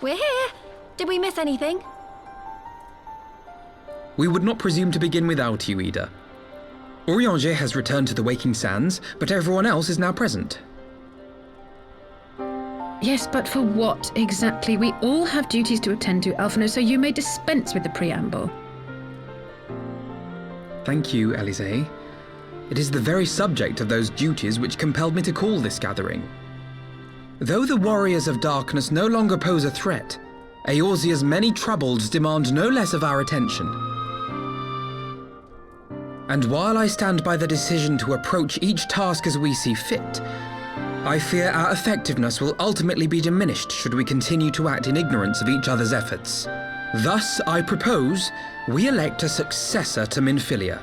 We're here. Did we miss anything? We would not presume to begin without you, Ida. Urianger has returned to the Waking Sands, but everyone else is now present. Yes, but for what exactly? We all have duties to attend to, Alphino, so you may dispense with the preamble. Thank you, Elise. It is the very subject of those duties which compelled me to call this gathering. Though the warriors of darkness no longer pose a threat, Eorzea's many troubles demand no less of our attention. And while I stand by the decision to approach each task as we see fit, I fear our effectiveness will ultimately be diminished should we continue to act in ignorance of each other's efforts. Thus, I propose we elect a successor to Minfilia.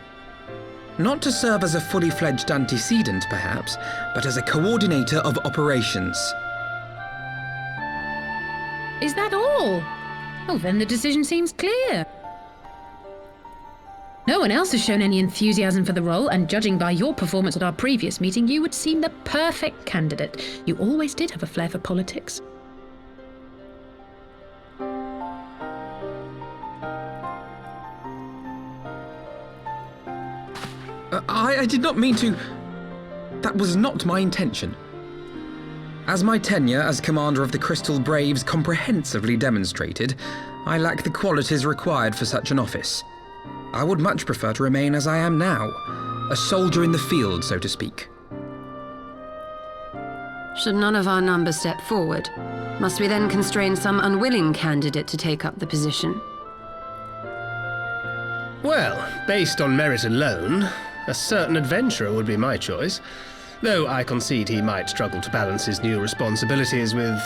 Not to serve as a fully fledged antecedent, perhaps, but as a coordinator of operations. Is that all? Oh, then the decision seems clear. No one else has shown any enthusiasm for the role, and judging by your performance at our previous meeting, you would seem the perfect candidate. You always did have a flair for politics. I did not mean to... That was not my intention. As my tenure as commander of the Crystal Braves comprehensively demonstrated, I lack the qualities required for such an office. I would much prefer to remain as I am now, a soldier in the field, so to speak. Should none of our numbers step forward, must we then constrain some unwilling candidate to take up the position? Well, based on merit alone, a certain adventurer would be my choice, though I concede he might struggle to balance his new responsibilities with,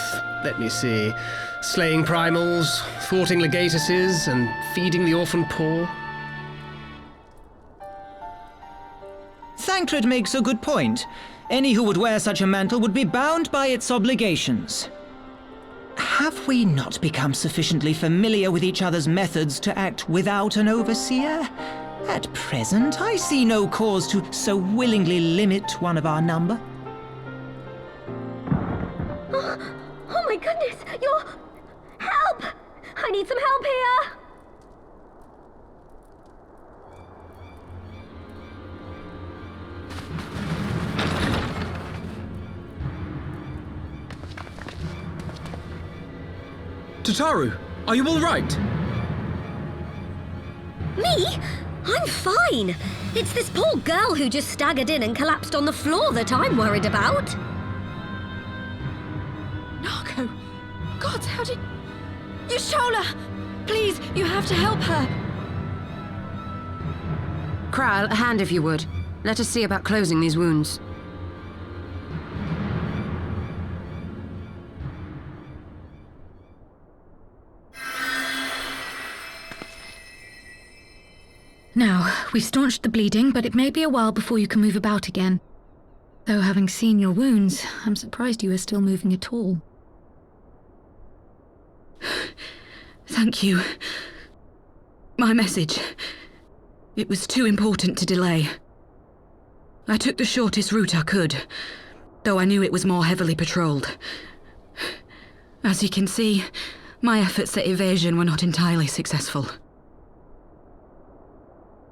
let me see, slaying primals, thwarting legatuses, and feeding the orphan poor. Thancred makes a good point. Any who would wear such a mantle would be bound by its obligations. Have we not become sufficiently familiar with each other's methods to act without an overseer? At present, I see no cause to so willingly limit one of our number. Oh my goodness! Help! I need some help here! Tataru, are you all right? Me? I'm fine. It's this poor girl who just staggered in and collapsed on the floor that I'm worried about. Narco! God, how did... Yashola! Please, you have to help her. Kral, a hand if you would. Let us see about closing these wounds. Now, we've staunched the bleeding, but it may be a while before you can move about again. Though having seen your wounds, I'm surprised you are still moving at all. Thank you. My message. It was too important to delay. I took the shortest route I could, though I knew it was more heavily patrolled. As you can see, my efforts at evasion were not entirely successful.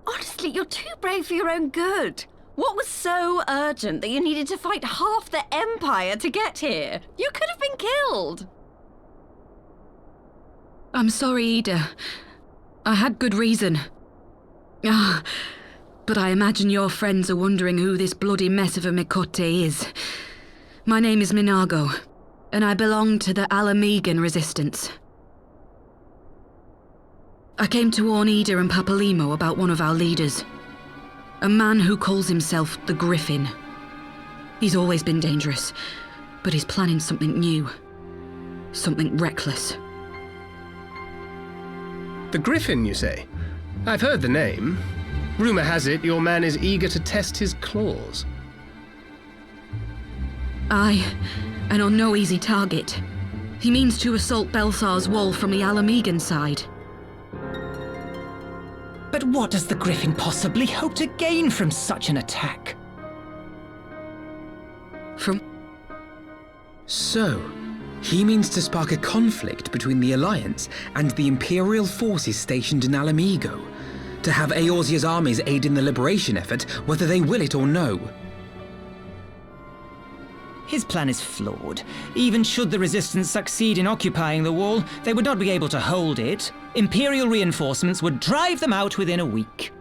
Honestly, you're too brave for your own good. What was so urgent that you needed to fight half the Empire to get here? You could have been killed. I'm sorry, Ida. I had good reason. But I imagine your friends are wondering who this bloody mess of a Mikote is. My name is Minago, and I belong to the Alamegan Resistance. I came to warn Ida and Papalimo about one of our leaders. A man who calls himself the Griffin. He's always been dangerous, but he's planning something new. Something reckless. The Griffin, you say? I've heard the name. Rumor has it your man is eager to test his claws. Aye, and on no easy target. He means to assault Belsar's wall from the Alamegan side. But what does the Griffin possibly hope to gain from such an attack? From... So, He means to spark a conflict between the Alliance and the Imperial forces stationed in Alamigo, to have Eorzea's armies aid in the liberation effort, whether they will it or no. His plan is flawed. Even should the Resistance succeed in occupying the wall, they would not be able to hold it. Imperial reinforcements would drive them out within a week.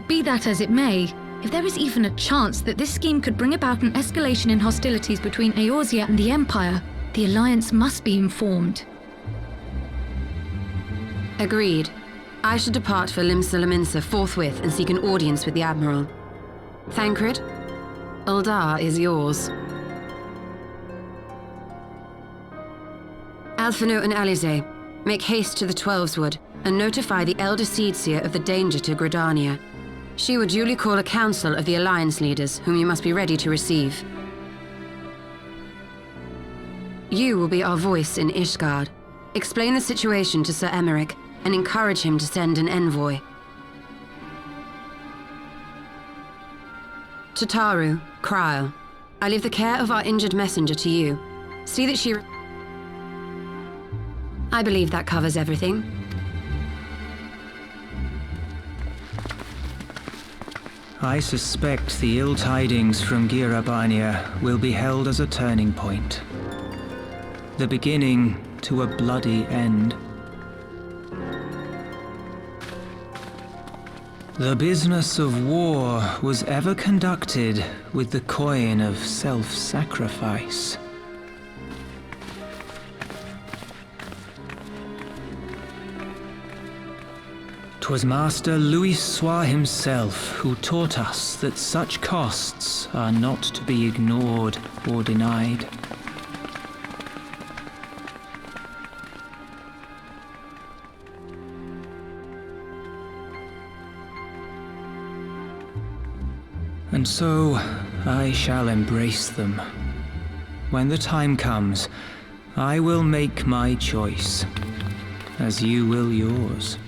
Be that as it may, if there is even a chance that this scheme could bring about an escalation in hostilities between Eorzea and the Empire, the Alliance must be informed. Agreed. I shall depart for Limsa Lominsa forthwith and seek an audience with the Admiral. Thancred, Uldar is yours. Alphino and Alize, make haste to the Twelveswood and notify the Elder Seedseer of the danger to Gridania. She will duly call a council of the Alliance leaders, whom you must be ready to receive. You will be our voice in Ishgard. Explain the situation to Sir Emeric and encourage him to send an envoy. To Taru, Kryl, I leave the care of our injured messenger to you. See that she... I believe that covers everything. I suspect the ill tidings from Girabania will be held as a turning point. The beginning to a bloody end. The business of war was ever conducted with the coin of self-sacrifice. 'Twas Master Louis Soir himself who taught us that such costs are not to be ignored or denied. And so, I shall embrace them. When the time comes, I will make my choice, as you will yours.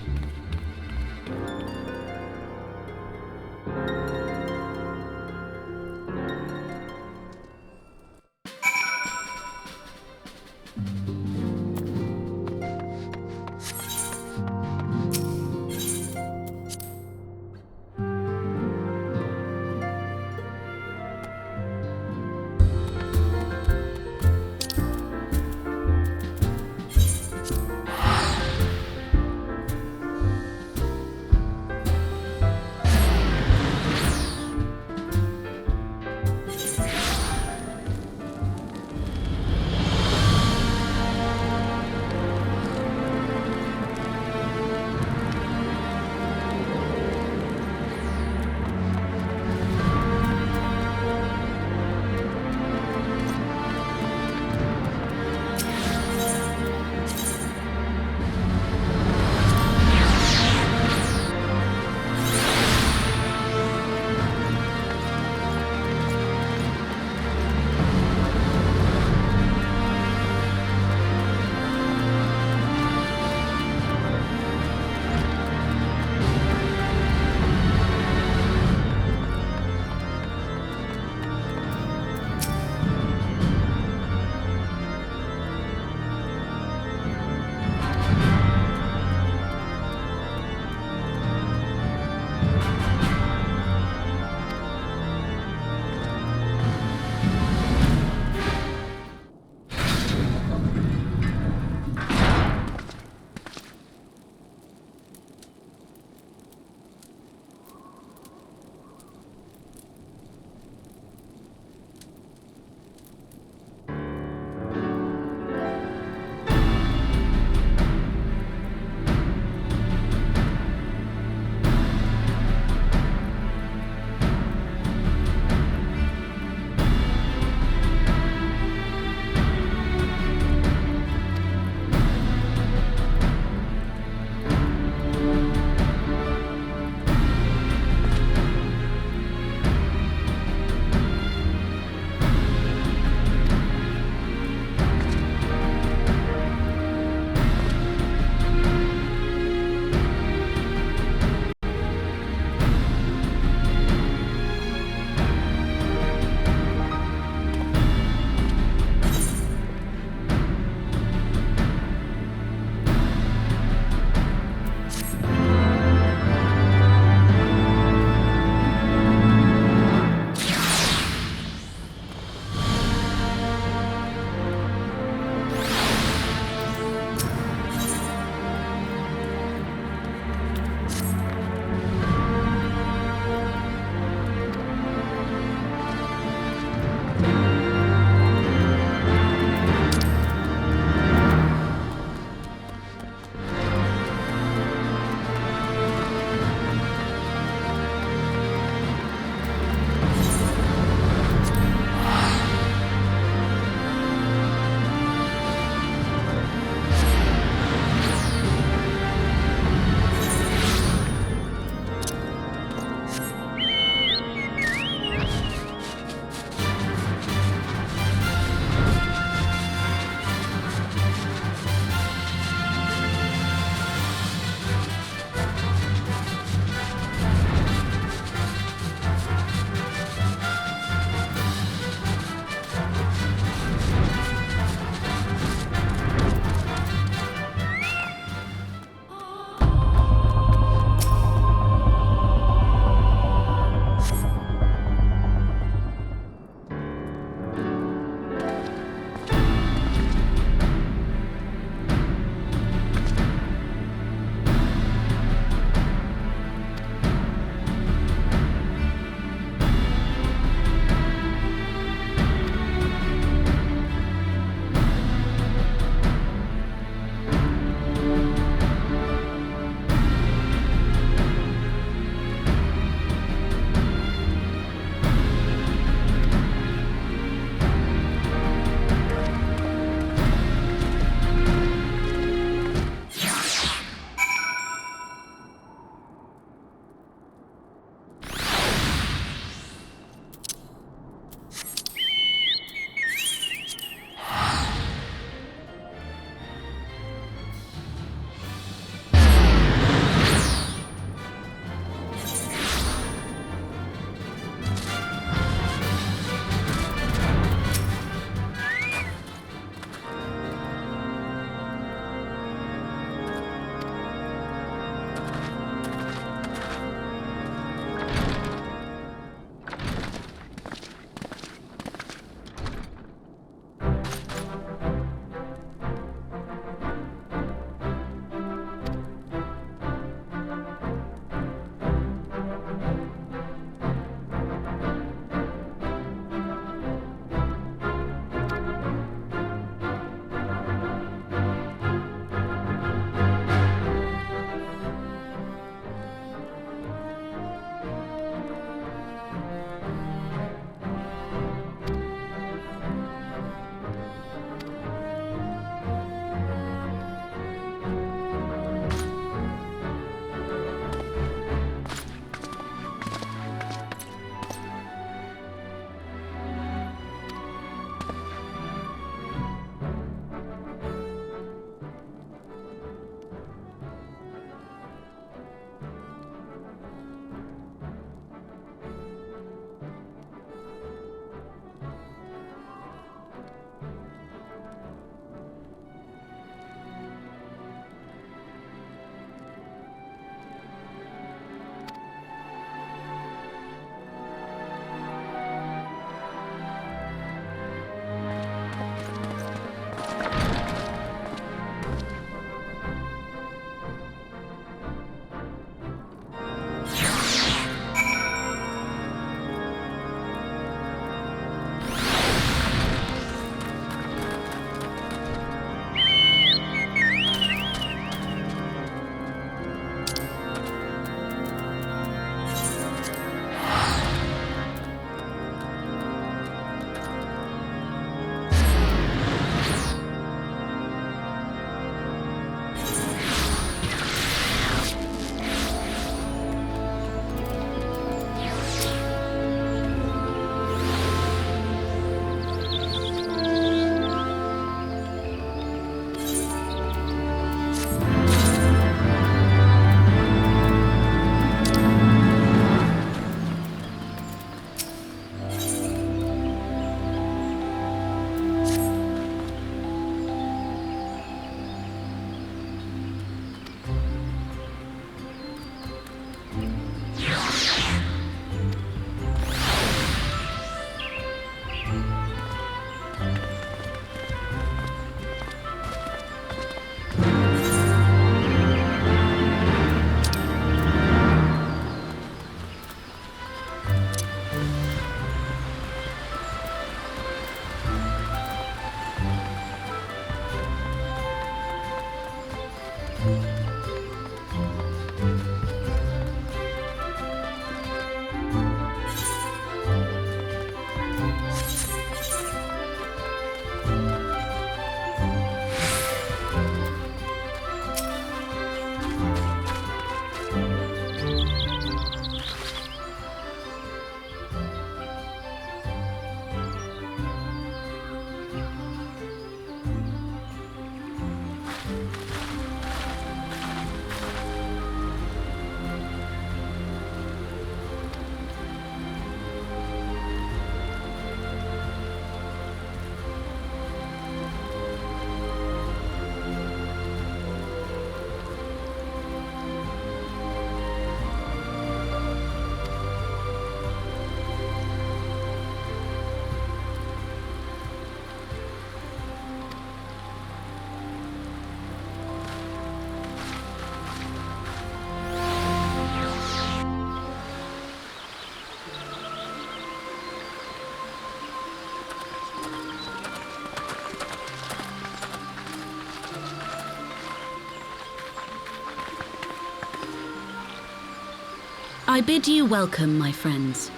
I bid you welcome, my friends.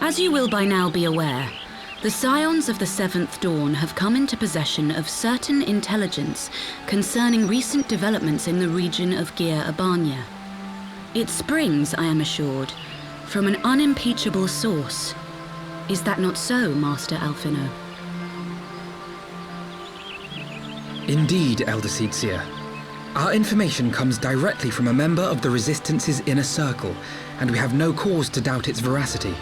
As you will by now be aware, the Scions of the Seventh Dawn have come into possession of certain intelligence concerning recent developments in the region of Gyr Abania. It springs, I am assured, from an unimpeachable source. Is that not so, Master Alphino? Indeed, Elder Seedseer. Our information comes directly from a member of the Resistance's inner circle, and we have no cause to doubt its veracity.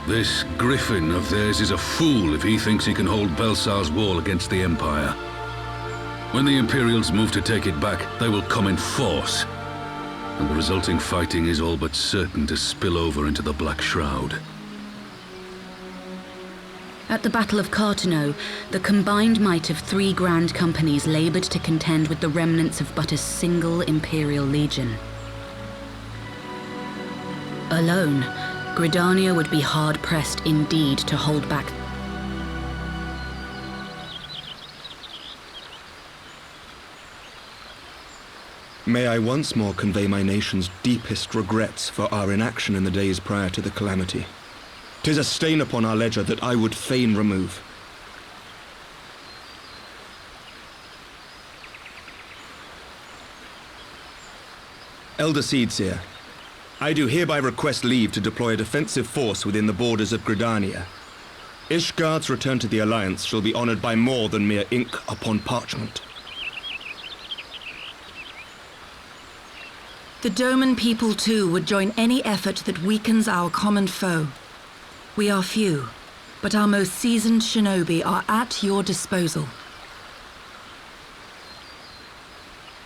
This griffin of theirs is a fool if he thinks he can hold Belsar's wall against the Empire. When the Imperials move to take it back, they will come in force, and the resulting fighting is all but certain to spill over into the Black Shroud. At the Battle of Cartano, the combined might of 3 grand companies labored to contend with the remnants of but a single Imperial legion. Alone, Gridania would be hard-pressed indeed to hold back. May I once more convey my nation's deepest regrets for our inaction in the days prior to the calamity. 'Tis a stain upon our ledger that I would fain remove. Elder Seedseer, I do hereby request leave to deploy a defensive force within the borders of Gridania. Ishgard's return to the Alliance shall be honored by more than mere ink upon parchment. The Doman people too would join any effort that weakens our common foe. We are few, but our most seasoned shinobi are at your disposal.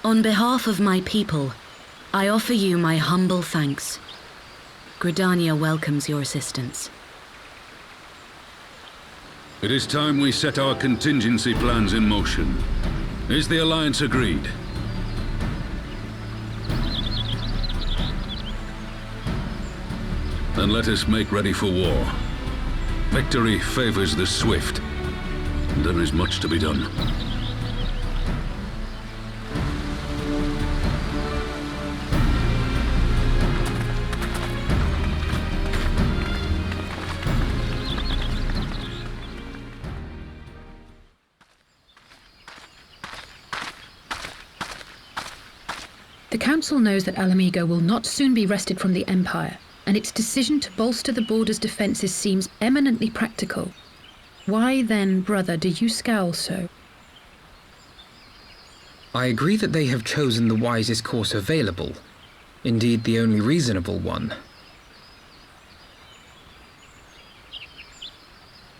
On behalf of my people, I offer you my humble thanks. Gridania welcomes your assistance. It is time we set our contingency plans in motion. Is the Alliance agreed? Then let us make ready for war. Victory favors the swift, and there is much to be done. The Council knows that Alamigo will not soon be wrested from the Empire, and its decision to bolster the border's defences seems eminently practical. Why then, brother, do you scowl so? I agree that they have chosen the wisest course available. Indeed, the only reasonable one.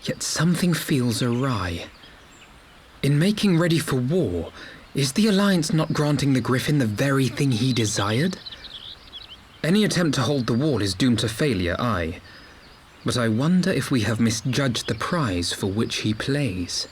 Yet something feels awry. In making ready for war, is the Alliance not granting the Griffin the very thing he desired? Any attempt to hold the wall is doomed to failure, aye. But I wonder if we have misjudged the prize for which he plays.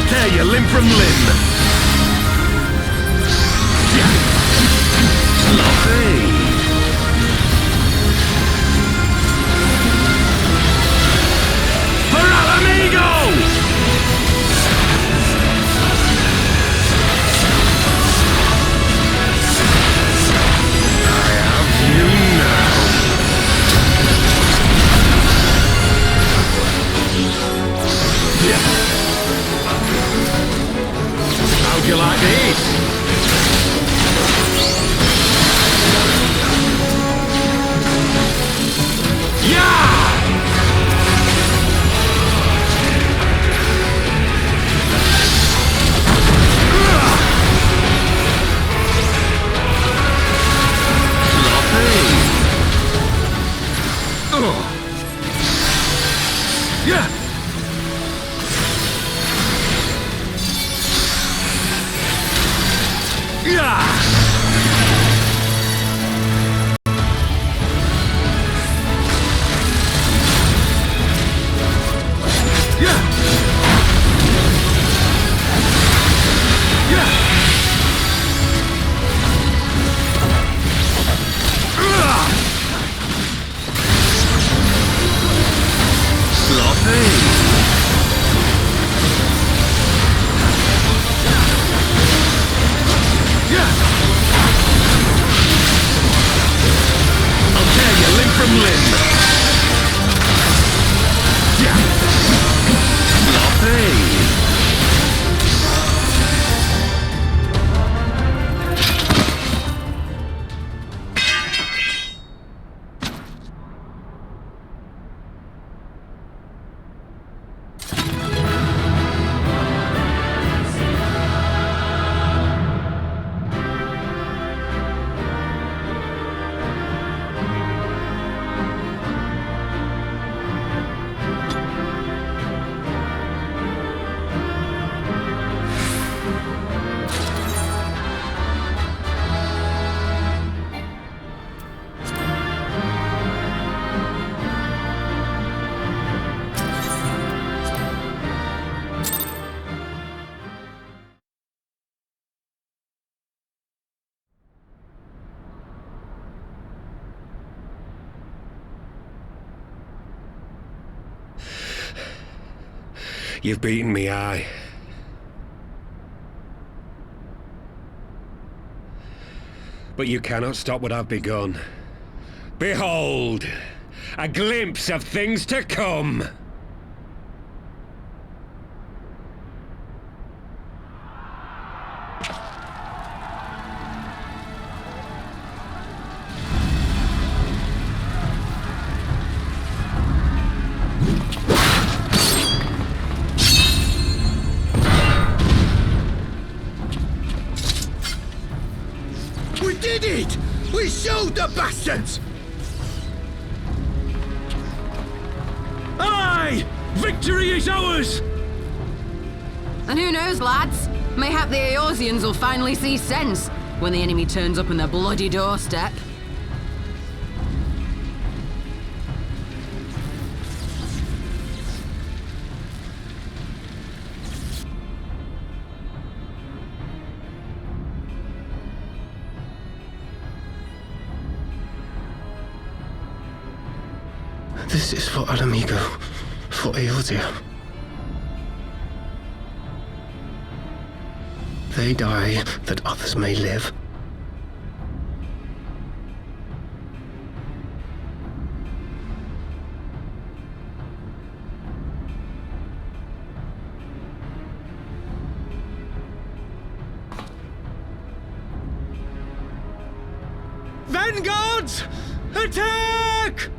tear you limb from limb. Sloppy. For Alamigo! How'd you like this? Yeah! Sloppy. Oh. Yeah! Yeah! You've beaten me, aye. But you cannot stop what I've begun. Behold, a glimpse of things to come. We showed the bastards! Aye! Victory is ours! And who knows, lads? Mayhap the Eorzeans will finally see sense when the enemy turns up on their bloody doorstep. This is for Alamigo, for Eorzea. They die that others may live. Vanguards! Attack!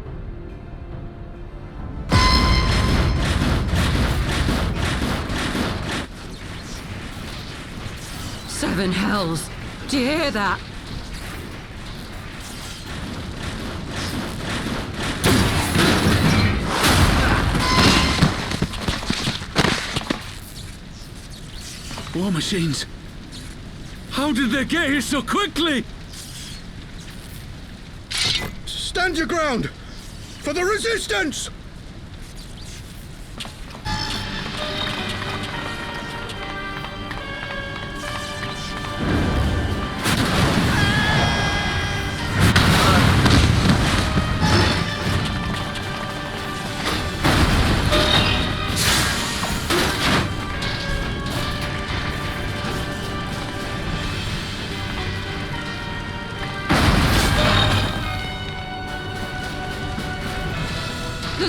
Seven hells! Do you hear that? War machines. How did they get here so quickly? Stand your ground! For the resistance!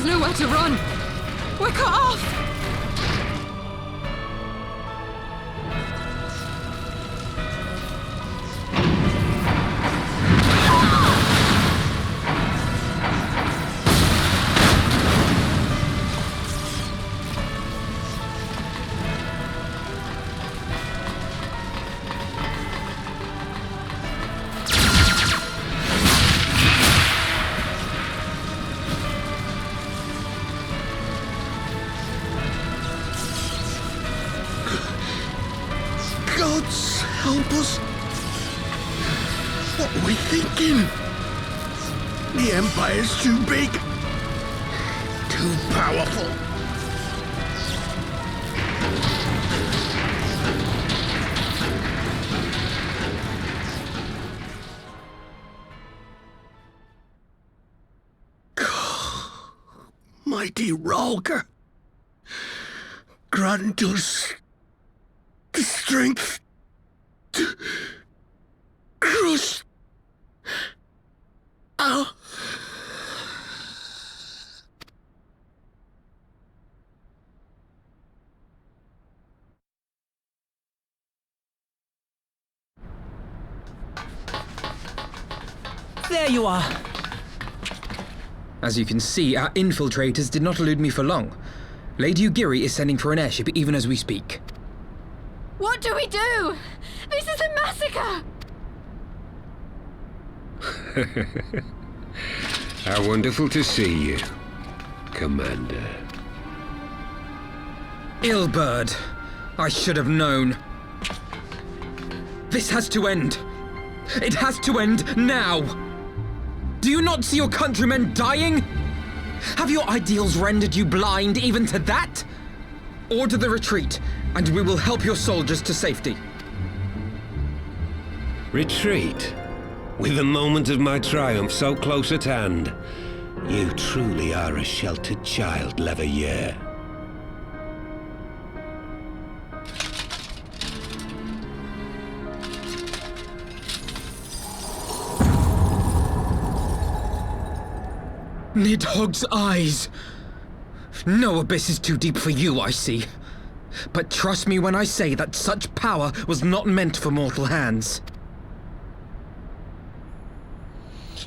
There's nowhere to run. We're cut off. Gods help us! What are we thinking? The Empire's too big. Too powerful. Mighty Ralker, grant us the strength to crush our... There you are. As you can see, our infiltrators did not elude me for long. Lady Ugiri is sending for an airship even as we speak. What do we do? This is a massacre! How wonderful to see you, Commander. Illbird, I should have known. This has to end. It has to end now. Do you not see your countrymen dying? Have your ideals rendered you blind even to that? Order the retreat, and we will help your soldiers to safety. Retreat? With the moment of my triumph so close at hand? You truly are a sheltered child, Leverrier. Nidhogg's eyes. No abyss is too deep for you, I see. But trust me when I say that such power was not meant for mortal hands.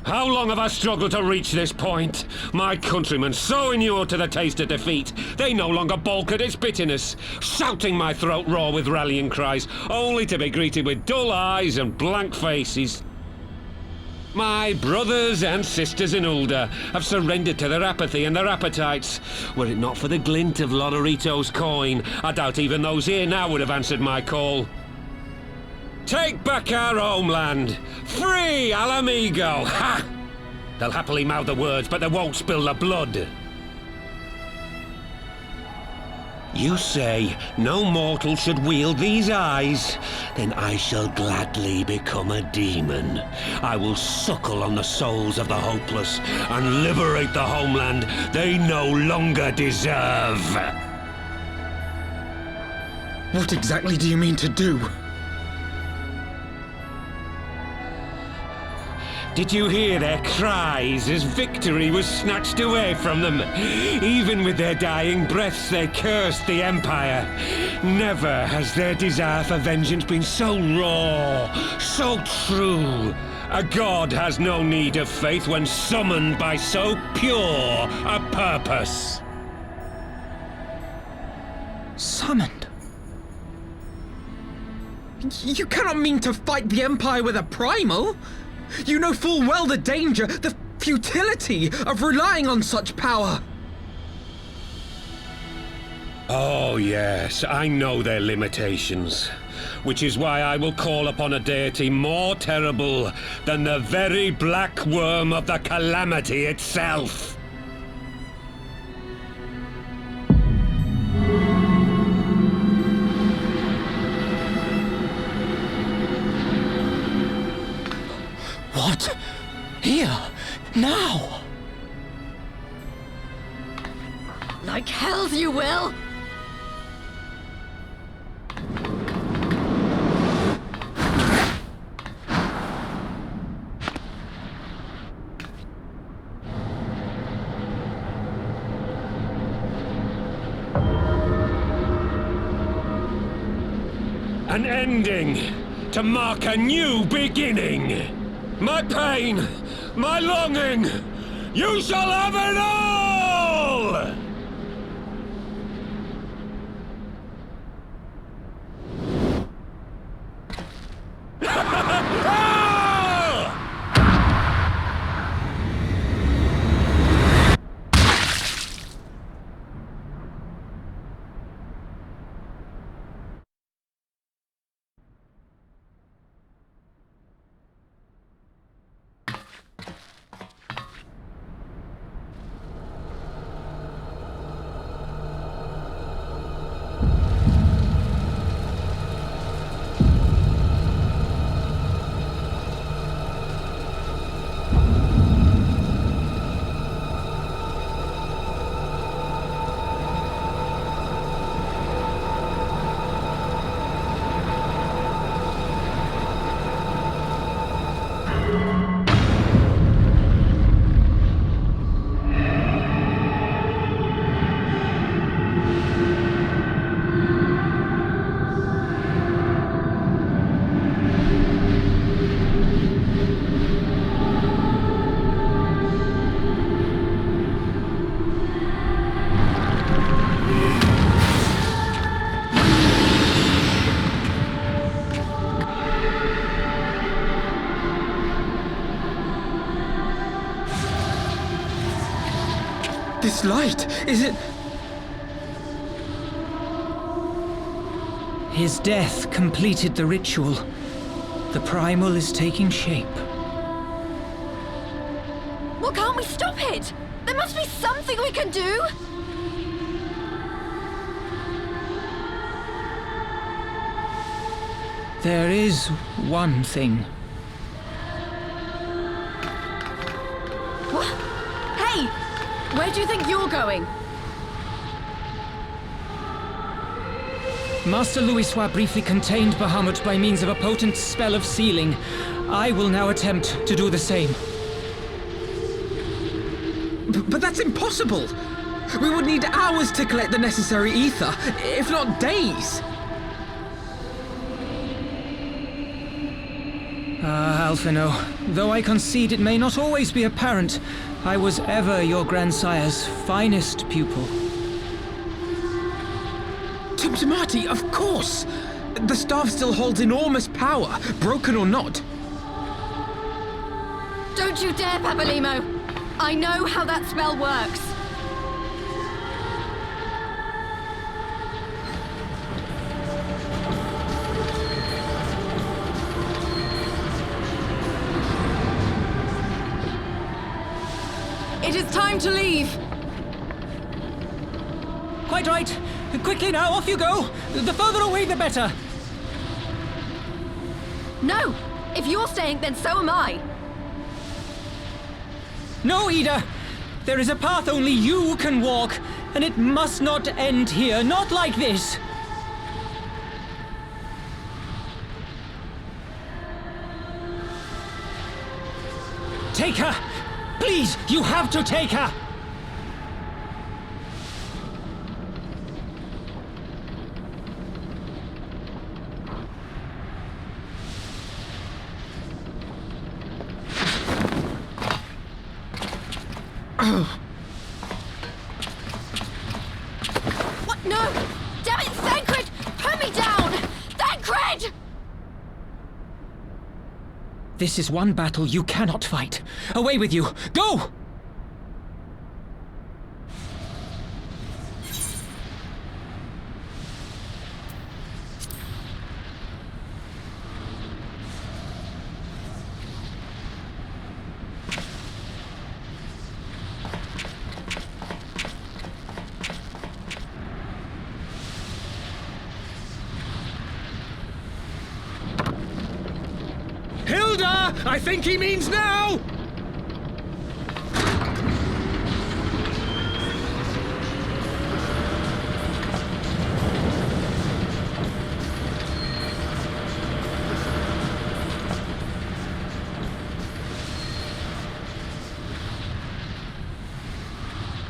How long have I struggled to reach this point? My countrymen, so inured to the taste of defeat, they no longer balk at its bitterness, shouting my throat raw with rallying cries, only to be greeted with dull eyes and blank faces. My brothers and sisters in Ulda have surrendered to their apathy and their appetites. Were it not for the glint of Lodorito's coin, I doubt even those here now would have answered my call. Take back our homeland! Free Alamigo! Ha! They'll happily mouth the words, but they won't spill the blood. You say no mortal should wield these eyes? Then I shall gladly become a demon. I will suckle on the souls of the hopeless and liberate the homeland they no longer deserve. What exactly do you mean to do? Did you hear their cries as victory was snatched away from them? Even with their dying breaths, they cursed the Empire. Never has their desire for vengeance been so raw, so true. A god has no need of faith when summoned by so pure a purpose. Summoned? You cannot mean to fight the Empire with a primal! You know full well the danger, the futility of relying on such power! Oh yes, I know their limitations. Which is why I will call upon a deity more terrible than the very black worm of the calamity itself. What? Here? Now? Like hells you will! An ending to mark a new beginning. My pain, my longing, you shall have it all! This light, is it... His death completed the ritual. The primal is taking shape. Well, can't we stop it? There must be something we can do! There is one thing. What? Hey! Where do you think you're going? Master Louisoix briefly contained Bahamut by means of a potent spell of sealing. I will now attempt to do the same. But that's impossible! We would need hours to collect the necessary ether, if not days! Ah, Alphino, though I concede it may not always be apparent, I was ever your grandsire's finest pupil. Timtimati, of course! The staff still holds enormous power, broken or not. Don't you dare, Papalymo! I know how that spell works! It is time to leave! Quite right. Quickly now, off you go! The further away, the better! No! If you're staying, then so am I! No, Ida! There is a path only you can walk, and it must not end here, not like this! Take her! Please, you have to take her! What? No! Damn it, Thancred! Put me down! Thancred! This is one battle you cannot fight. Away with you! Go! Hilda! I think he means now!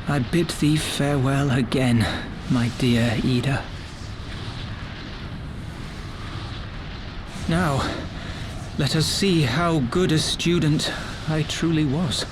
I bid thee farewell again, my dear Ida. Now, let us see how good a student I truly was.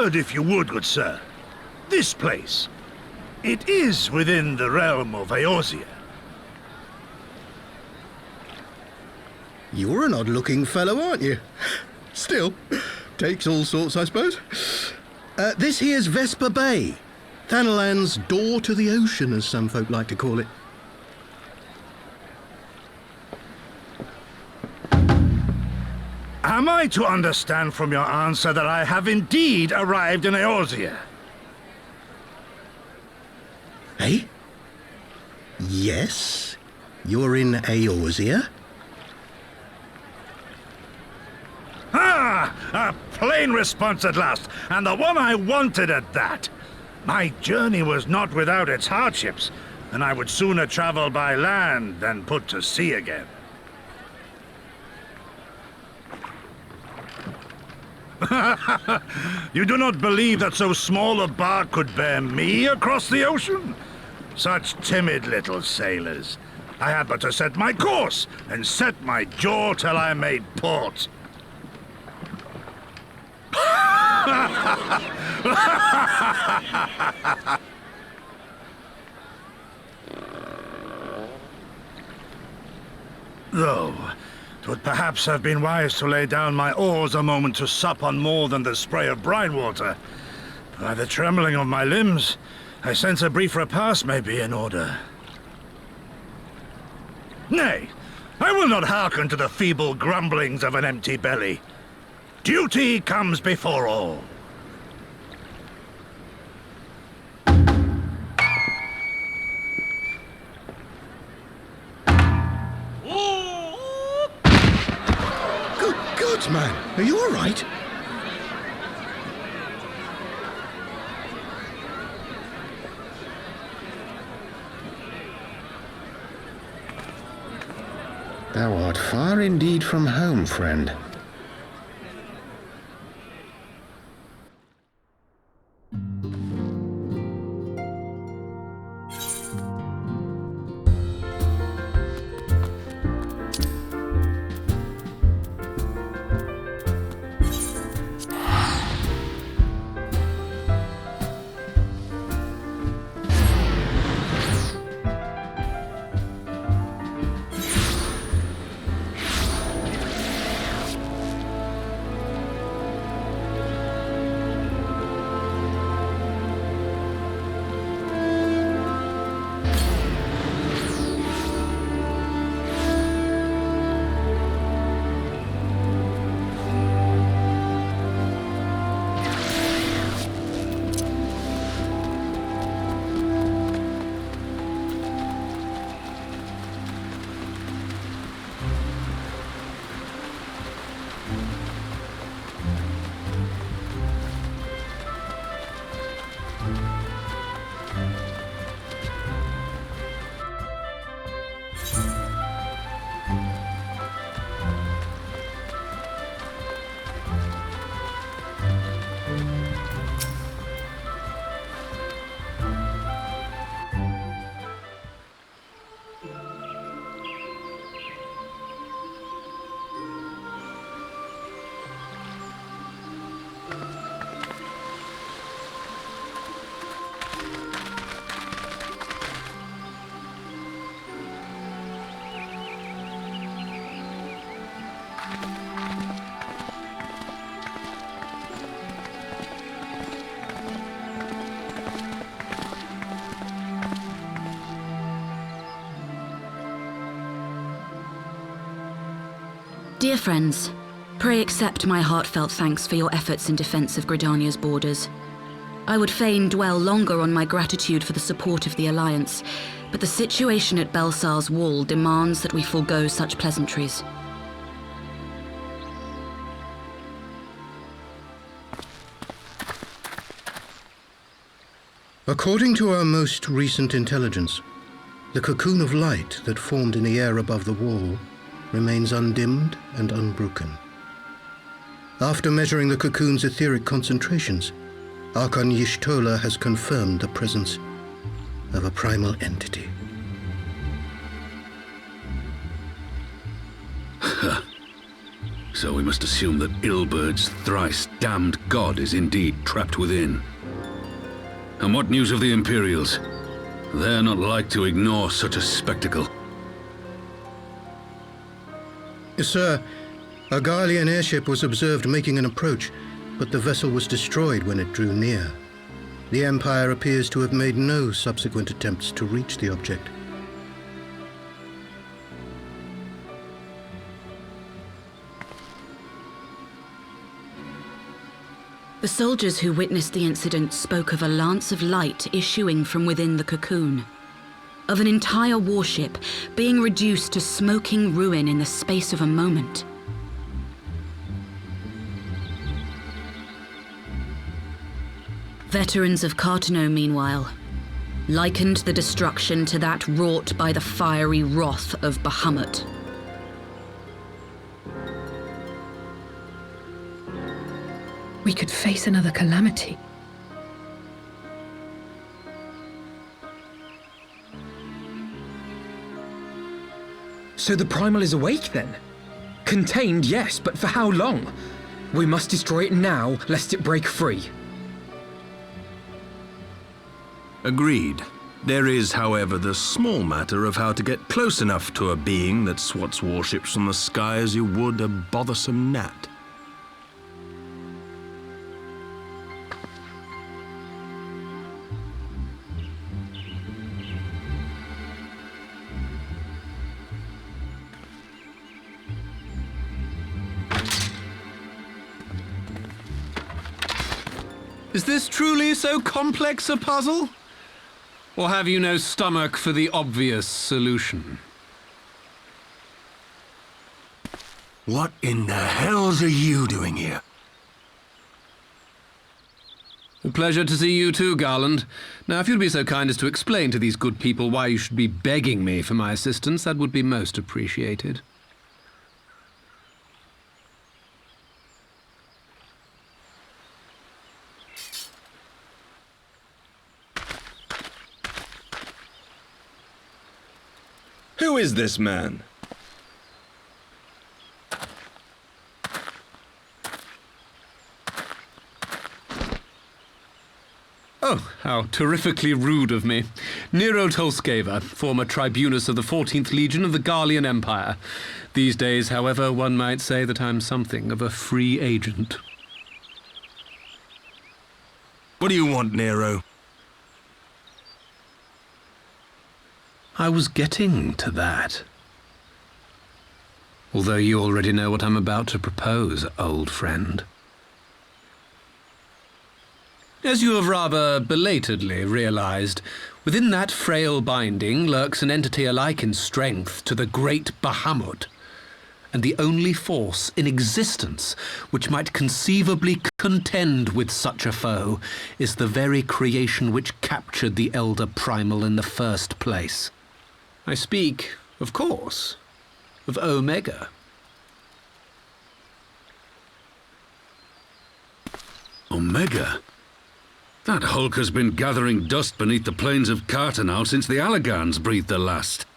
word, if you would, good sir. This place. It is within the realm of Eorzea. You're an odd-looking fellow, aren't you? Still, takes all sorts, I suppose. This here's Vesper Bay. Thanalan's door to the ocean, as some folk like to call it. Am I to understand from your answer that I have indeed arrived in Eorzea? Eh? Yes? You're in Eorzea? Ah! A plain response at last, and the one I wanted at that. My journey was not without its hardships, and I would sooner travel by land than put to sea again. You do not believe that so small a bark could bear me across the ocean? Such timid little sailors. I had but to set my course and set my jaw till I made port. Though, 'twould perhaps have been wise to lay down my oars a moment to sup on more than the spray of brine water. By the trembling of my limbs, I sense a brief repast may be in order. Nay, I will not hearken to the feeble grumblings of an empty belly. Duty comes before all. Good God, man! Are you all right? Thou art far indeed from home, friend. Dear friends, pray accept my heartfelt thanks for your efforts in defense of Gridania's borders. I would fain dwell longer on my gratitude for the support of the Alliance, but the situation at Belsar's Wall demands that we forego such pleasantries. According to our most recent intelligence, the cocoon of light that formed in the air above the wall remains undimmed and unbroken. After measuring the cocoon's etheric concentrations, Archon Y'shtola has confirmed the presence of a primal entity. So we must assume that Ilbert's thrice-damned god is indeed trapped within. And what news of the Imperials? They're not like to ignore such a spectacle. Sir, a Garlean airship was observed making an approach, but the vessel was destroyed when it drew near. The Empire appears to have made no subsequent attempts to reach the object. The soldiers who witnessed the incident spoke of a lance of light issuing from within the cocoon, of an entire warship being reduced to smoking ruin in the space of a moment. Veterans of Cartano, meanwhile, likened the destruction to that wrought by the fiery wrath of Bahamut. We could face another calamity. So the Primal is awake then? Contained, yes, but for how long? We must destroy it now, lest it break free. Agreed. There is, however, the small matter of how to get close enough to a being that swats warships from the sky as you would a bothersome gnat. Is this truly so complex a puzzle? Or have you no stomach for the obvious solution? What in the hells are you doing here? A pleasure to see you too, Garland. Now, if you'd be so kind as to explain to these good people why you should be begging me for my assistance, that would be most appreciated. Who is this man? Oh, how terrifically rude of me. Nero Tolskeva, former tribunus of the 14th Legion of the Garlean Empire. These days, however, one might say that I'm something of a free agent. What do you want, Nero? I was getting to that. Although you already know what I'm about to propose, old friend. As you have rather belatedly realized, within that frail binding lurks an entity alike in strength to the great Bahamut, and the only force in existence which might conceivably contend with such a foe is the very creation which captured the Elder Primal in the first place. I speak, of course, of Omega. Omega? That hulk has been gathering dust beneath the plains of Cartano since the Allegans breathed their last.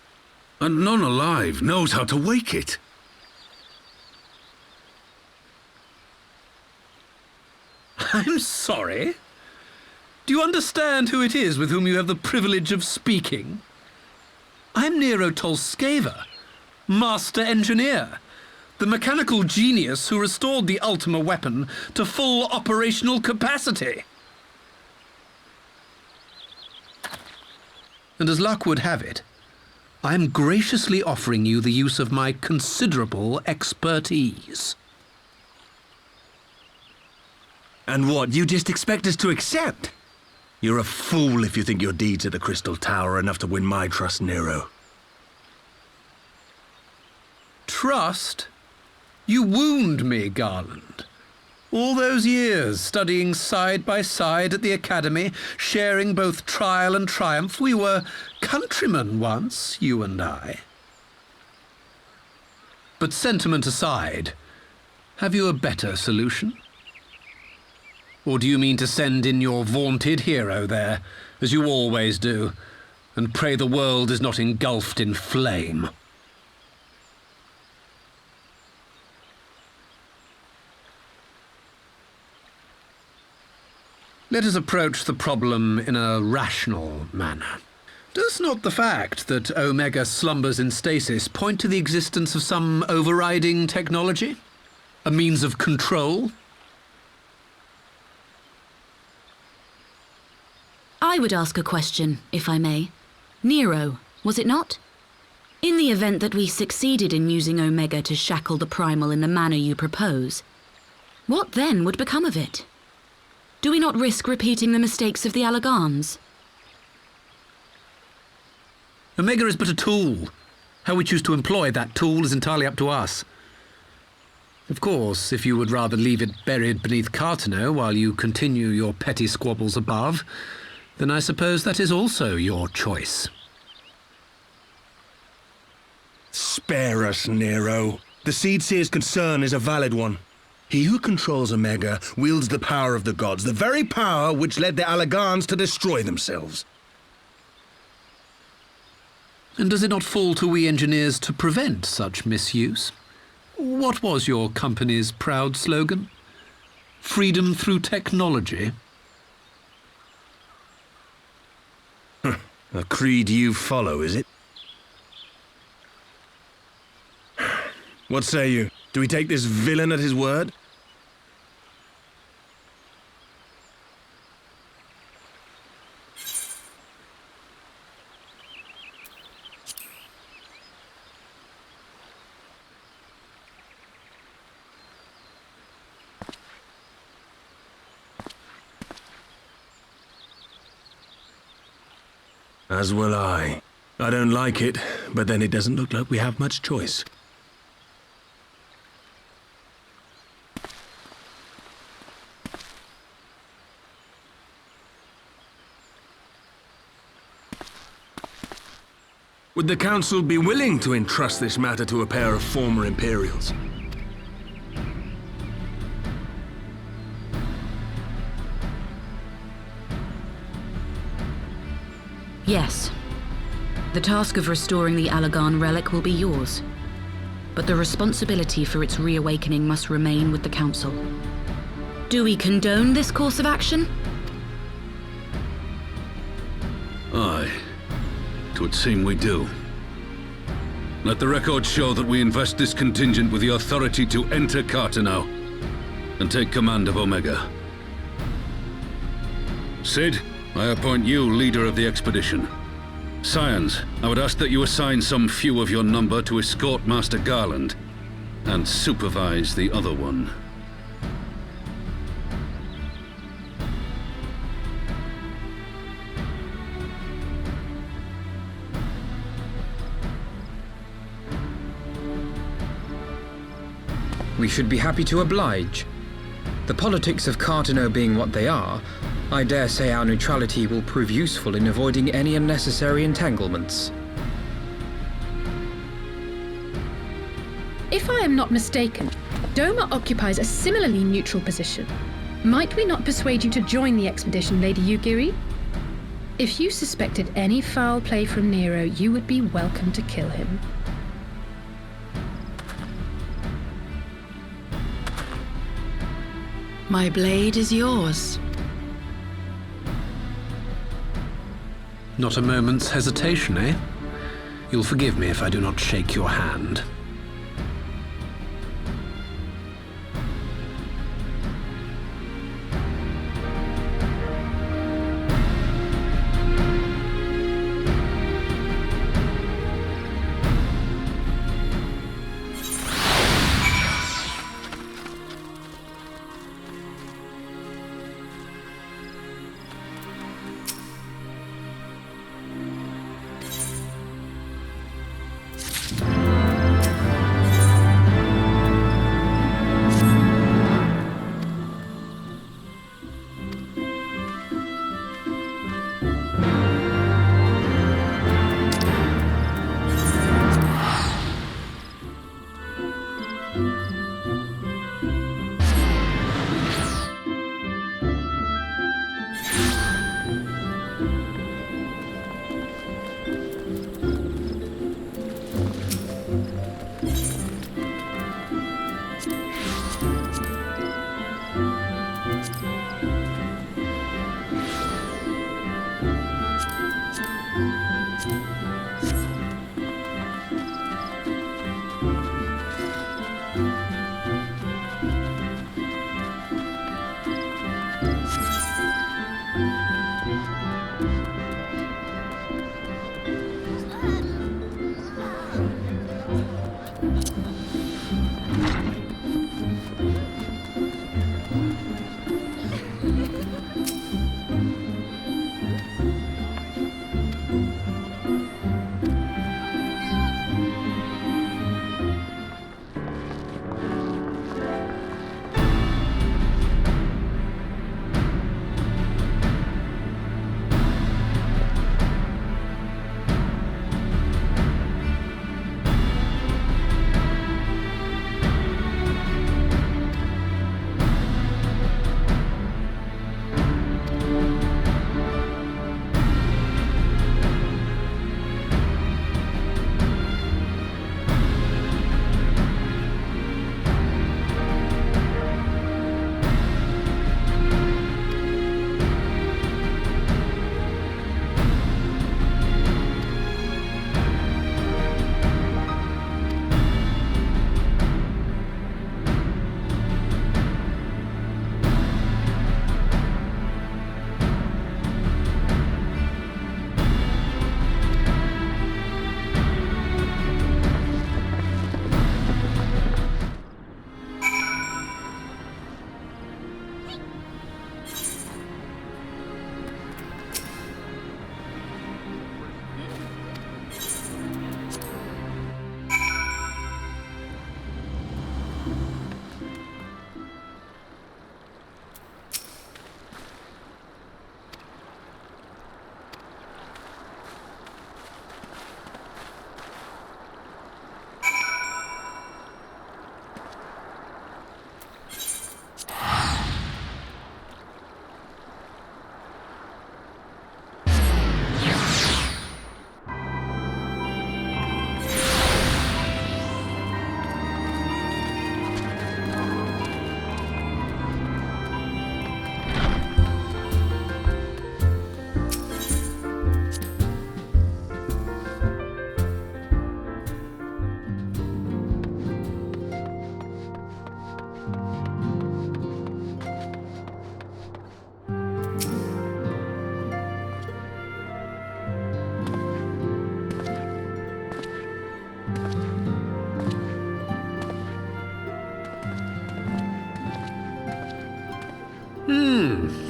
And none alive knows how to wake it. I'm sorry? Do you understand who it is with whom you have the privilege of speaking? I'm Nero Tolskeva, Master Engineer, the mechanical genius who restored the Ultima weapon to full operational capacity. And as luck would have it, I am graciously offering you the use of my considerable expertise. And what, you just expect us to accept? You're a fool if you think your deeds at the Crystal Tower are enough to win my trust, Nero. Trust? You wound me, Garland. All those years, studying side by side at the Academy, sharing both trial and triumph, we were countrymen once, you and I. But sentiment aside, have you a better solution? Or do you mean to send in your vaunted hero there, as you always do, and pray the world is not engulfed in flame? Let us approach the problem in a rational manner. Does not the fact that Omega slumbers in stasis point to the existence of some overriding technology? A means of control? I would ask a question, if I may. Nero, was it not? In the event that we succeeded in using Omega to shackle the Primal in the manner you propose, what then would become of it? Do we not risk repeating the mistakes of the Allagans? Omega is but a tool. How we choose to employ that tool is entirely up to us. Of course, if you would rather leave it buried beneath Cartano while you continue your petty squabbles above, then I suppose that is also your choice. Spare us, Nero. The Seedseer's concern is a valid one. He who controls Omega wields the power of the gods, the very power which led the Allagans to destroy themselves. And does it not fall to we engineers to prevent such misuse? What was your company's proud slogan? Freedom through technology? A creed you follow, is it? What say you? Do we take this villain at his word? As will I. I don't like it, but then it doesn't look like we have much choice. Would the Council be willing to entrust this matter to a pair of former Imperials? Yes. The task of restoring the Allagan relic will be yours. But the responsibility for its reawakening must remain with the Council. Do we condone this course of action? Aye. It would seem we do. Let the record show that we invest this contingent with the authority to enter Cartano and take command of Omega. Sid, I appoint you leader of the expedition. Scions, I would ask that you assign some few of your number to escort Master Garland and supervise the other one. We should be happy to oblige. The politics of Cartano being what they are, I dare say our neutrality will prove useful in avoiding any unnecessary entanglements. If I am not mistaken, Doma occupies a similarly neutral position. Might we not persuade you to join the expedition, Lady Yugiri? If you suspected any foul play from Nero, you would be welcome to kill him. My blade is yours. Not a moment's hesitation, eh? You'll forgive me if I do not shake your hand.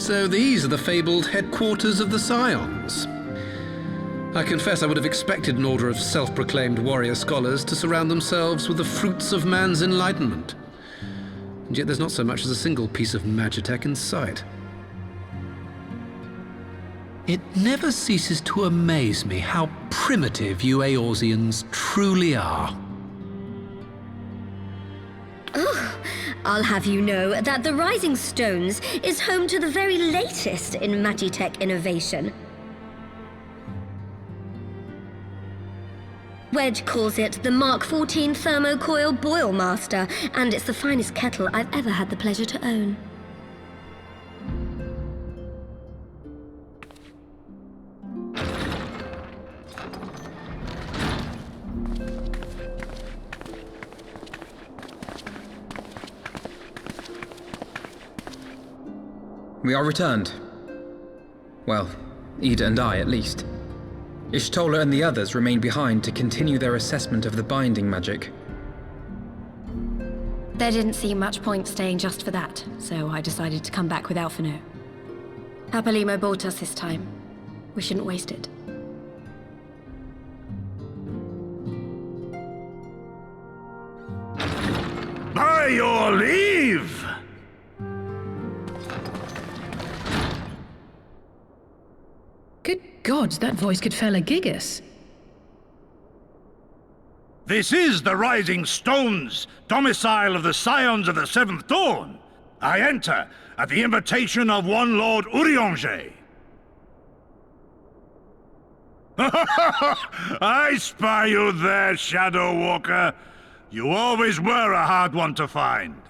So these are the fabled headquarters of the Scions. I confess I would have expected an order of self-proclaimed warrior scholars to surround themselves with the fruits of man's enlightenment. And yet there's not so much as a single piece of magitech in sight. It never ceases to amaze me how primitive you Eorzeans truly are. I'll have you know that the Rising Stones is home to the very latest in magitech innovation. Wedge calls it the Mark 14 Thermocoil Boil Master, and it's the finest kettle I've ever had the pleasure to own. We are returned. Well, Ida and I, at least. Ishtola and the others remain behind to continue their assessment of the binding magic. There didn't seem much point staying just for that, so I decided to come back with Alphino. Papalimo bought us this time. We shouldn't waste it. By your leave! Good gods, that voice could fell a gigas. This is the Rising Stones, domicile of the Scions of the Seventh Dawn. I enter at the invitation of one Lord Urianger. I spy you there, Shadow Walker. You always were a hard one to find.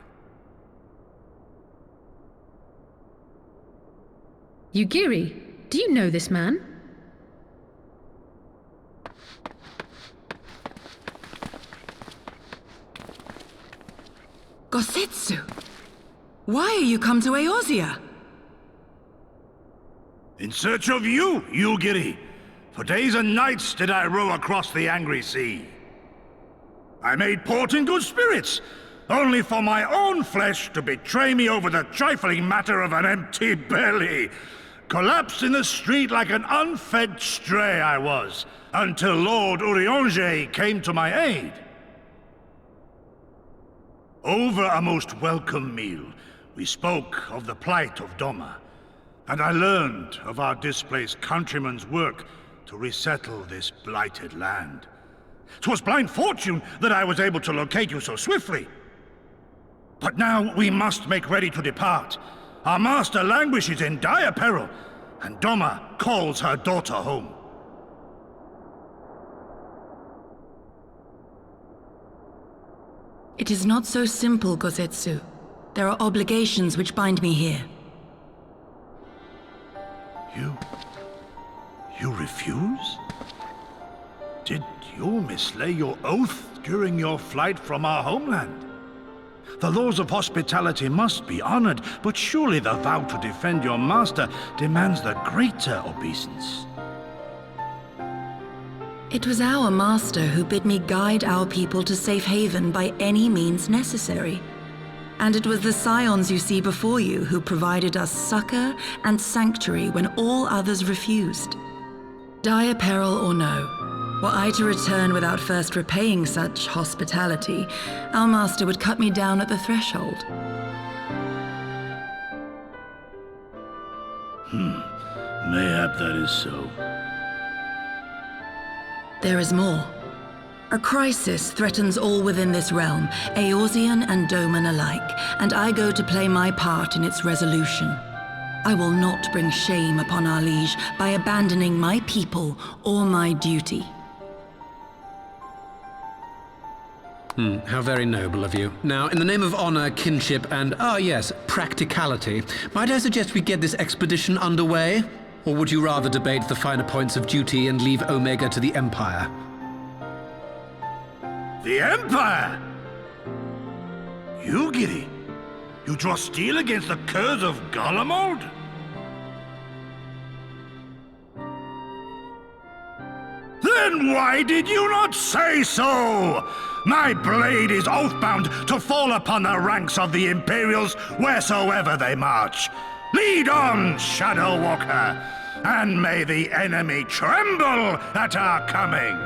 Yugiri, do you know this man? Gosetsu! Why are you come to Eorzea? In search of you, Yugiri. For days and nights did I row across the angry sea. I made port in good spirits, only for my own flesh to betray me over the trifling matter of an empty belly. Collapsed in the street like an unfed stray I was, until Lord Urianger came to my aid. Over a most welcome meal, we spoke of the plight of Doma, and I learned of our displaced countrymen's work to resettle this blighted land. 'Twas blind fortune that I was able to locate you so swiftly. But now we must make ready to depart. Our master languishes in dire peril, and Doma calls her daughter home. It is not so simple, Gosetsu. There are obligations which bind me here. You refuse? Did you mislay your oath during your flight from our homeland? The laws of hospitality must be honored, but surely the vow to defend your master demands the greater obeisance. It was our master who bid me guide our people to safe haven by any means necessary. And it was the scions you see before you who provided us succor and sanctuary when all others refused. Dire peril or no, were I to return without first repaying such hospitality, our master would cut me down at the threshold. Mayhap that is so. There is more. A crisis threatens all within this realm, Eorzean and Doman alike, and I go to play my part in its resolution. I will not bring shame upon our liege by abandoning my people or my duty. How very noble of you. Now, in the name of honor, kinship, and, yes, practicality, might I suggest we get this expedition underway? Or would you rather debate the finer points of duty and leave Omega to the Empire? The Empire? Yugiri, you draw steel against the curse of Garlemald? Then why did you not say so? My blade is oath-bound to fall upon the ranks of the Imperials wheresoever they march. Lead on, Shadow Walker, and may the enemy tremble at our coming.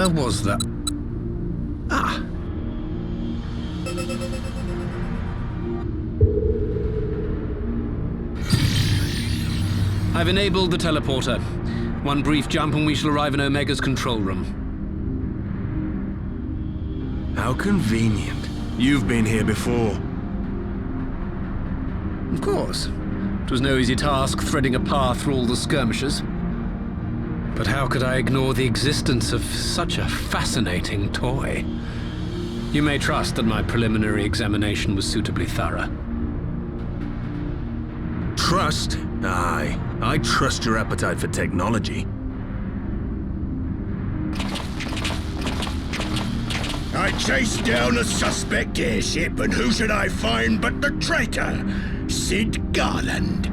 Where was that? Ah. I've enabled the teleporter. One brief jump and we shall arrive in Omega's control room. How convenient. You've been here before. Of course. It was no easy task threading a path through all the skirmishers. But how could I ignore the existence of such a fascinating toy? You may trust that my preliminary examination was suitably thorough. Trust? Aye. I trust your appetite for technology. I chased down a suspect airship, and who should I find but the traitor, Sid Garland.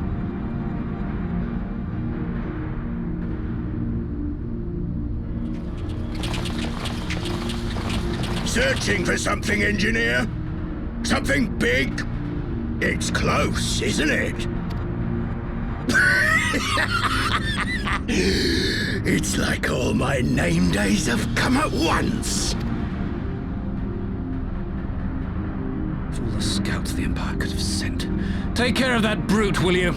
Searching for something, engineer? Something big? It's close, isn't it? It's like all my name days have come at once. Of all the scouts the Empire could have sent. Take care of that brute, will you?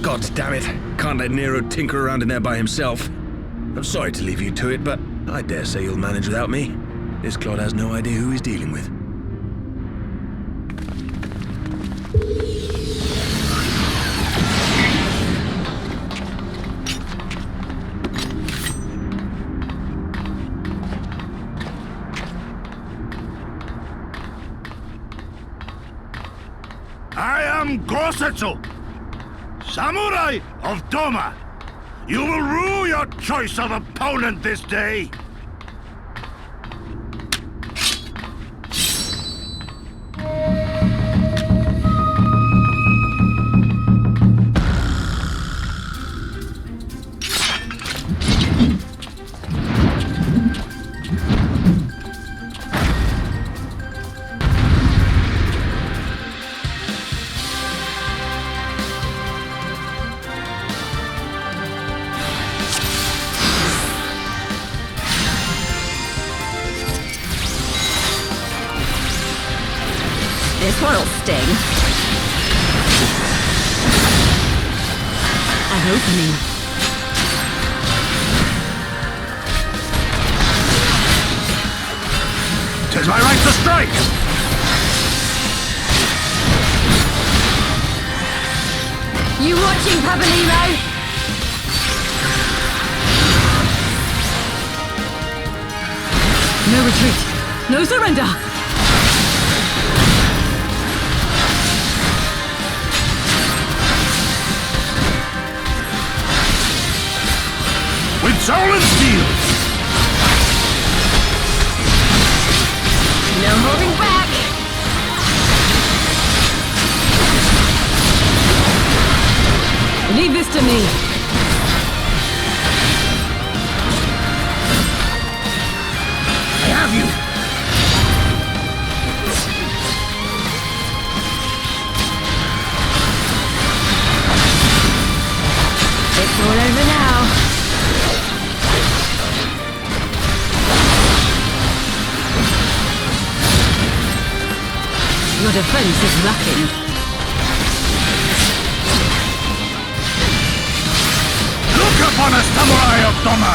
God damn it. Can't let Nero tinker around in there by himself. I'm sorry to leave you to it, but I dare say you'll manage without me. This clod has no idea who he's dealing with. I am Gosetsu, Samurai of Doma. You will rue your choice of opponent this day. This one'll sting. An opening. Tis my right to strike! You watching, Pabalino? No retreat. No surrender. With soul and steel! No holding back! Leave this to me. I have you! It's all over now. Your defense is lacking. Look upon a samurai of Doma!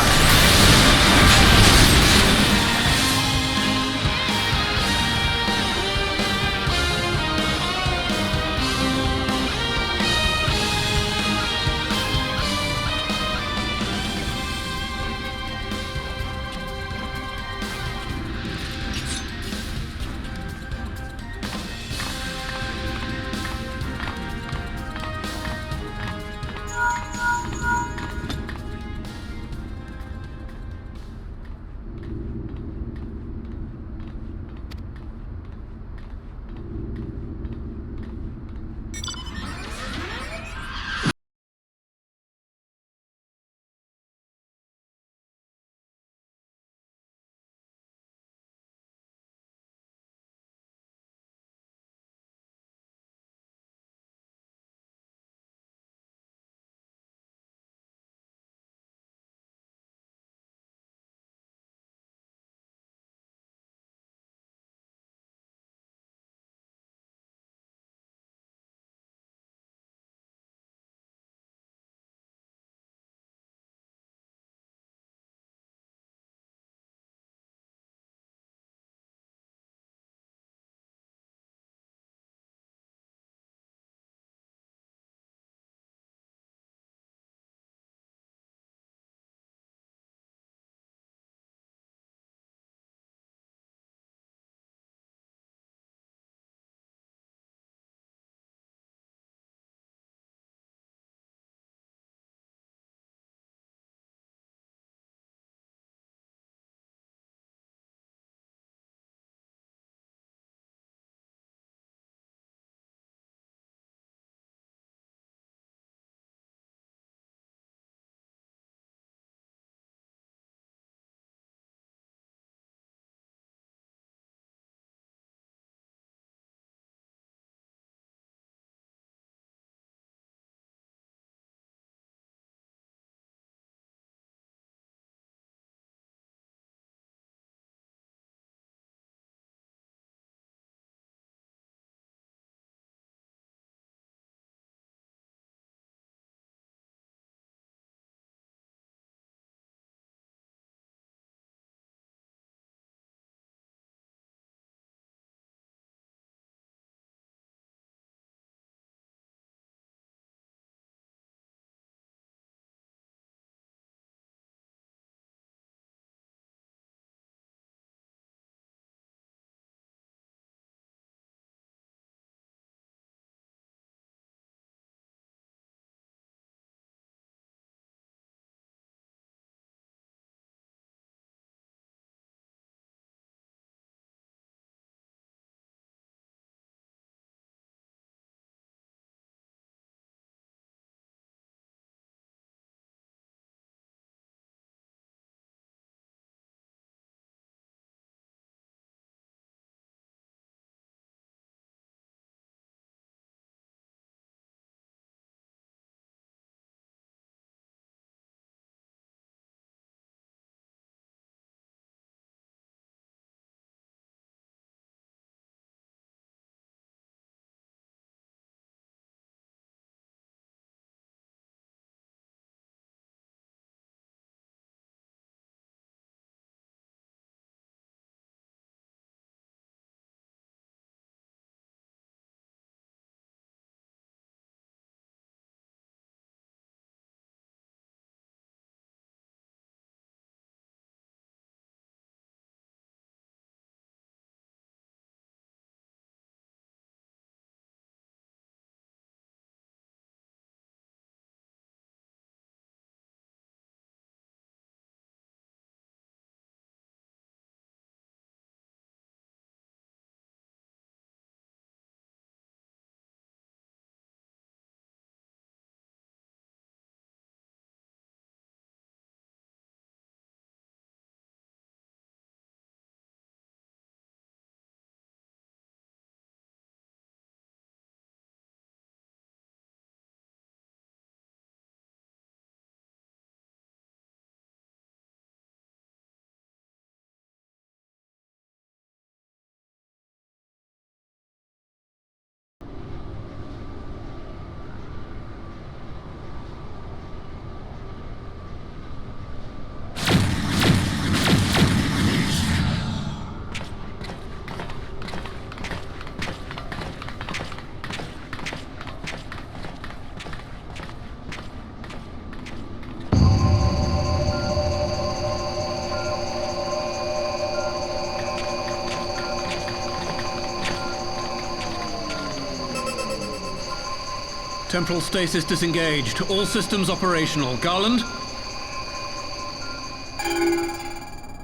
Temporal stasis disengaged. All systems operational. Garland?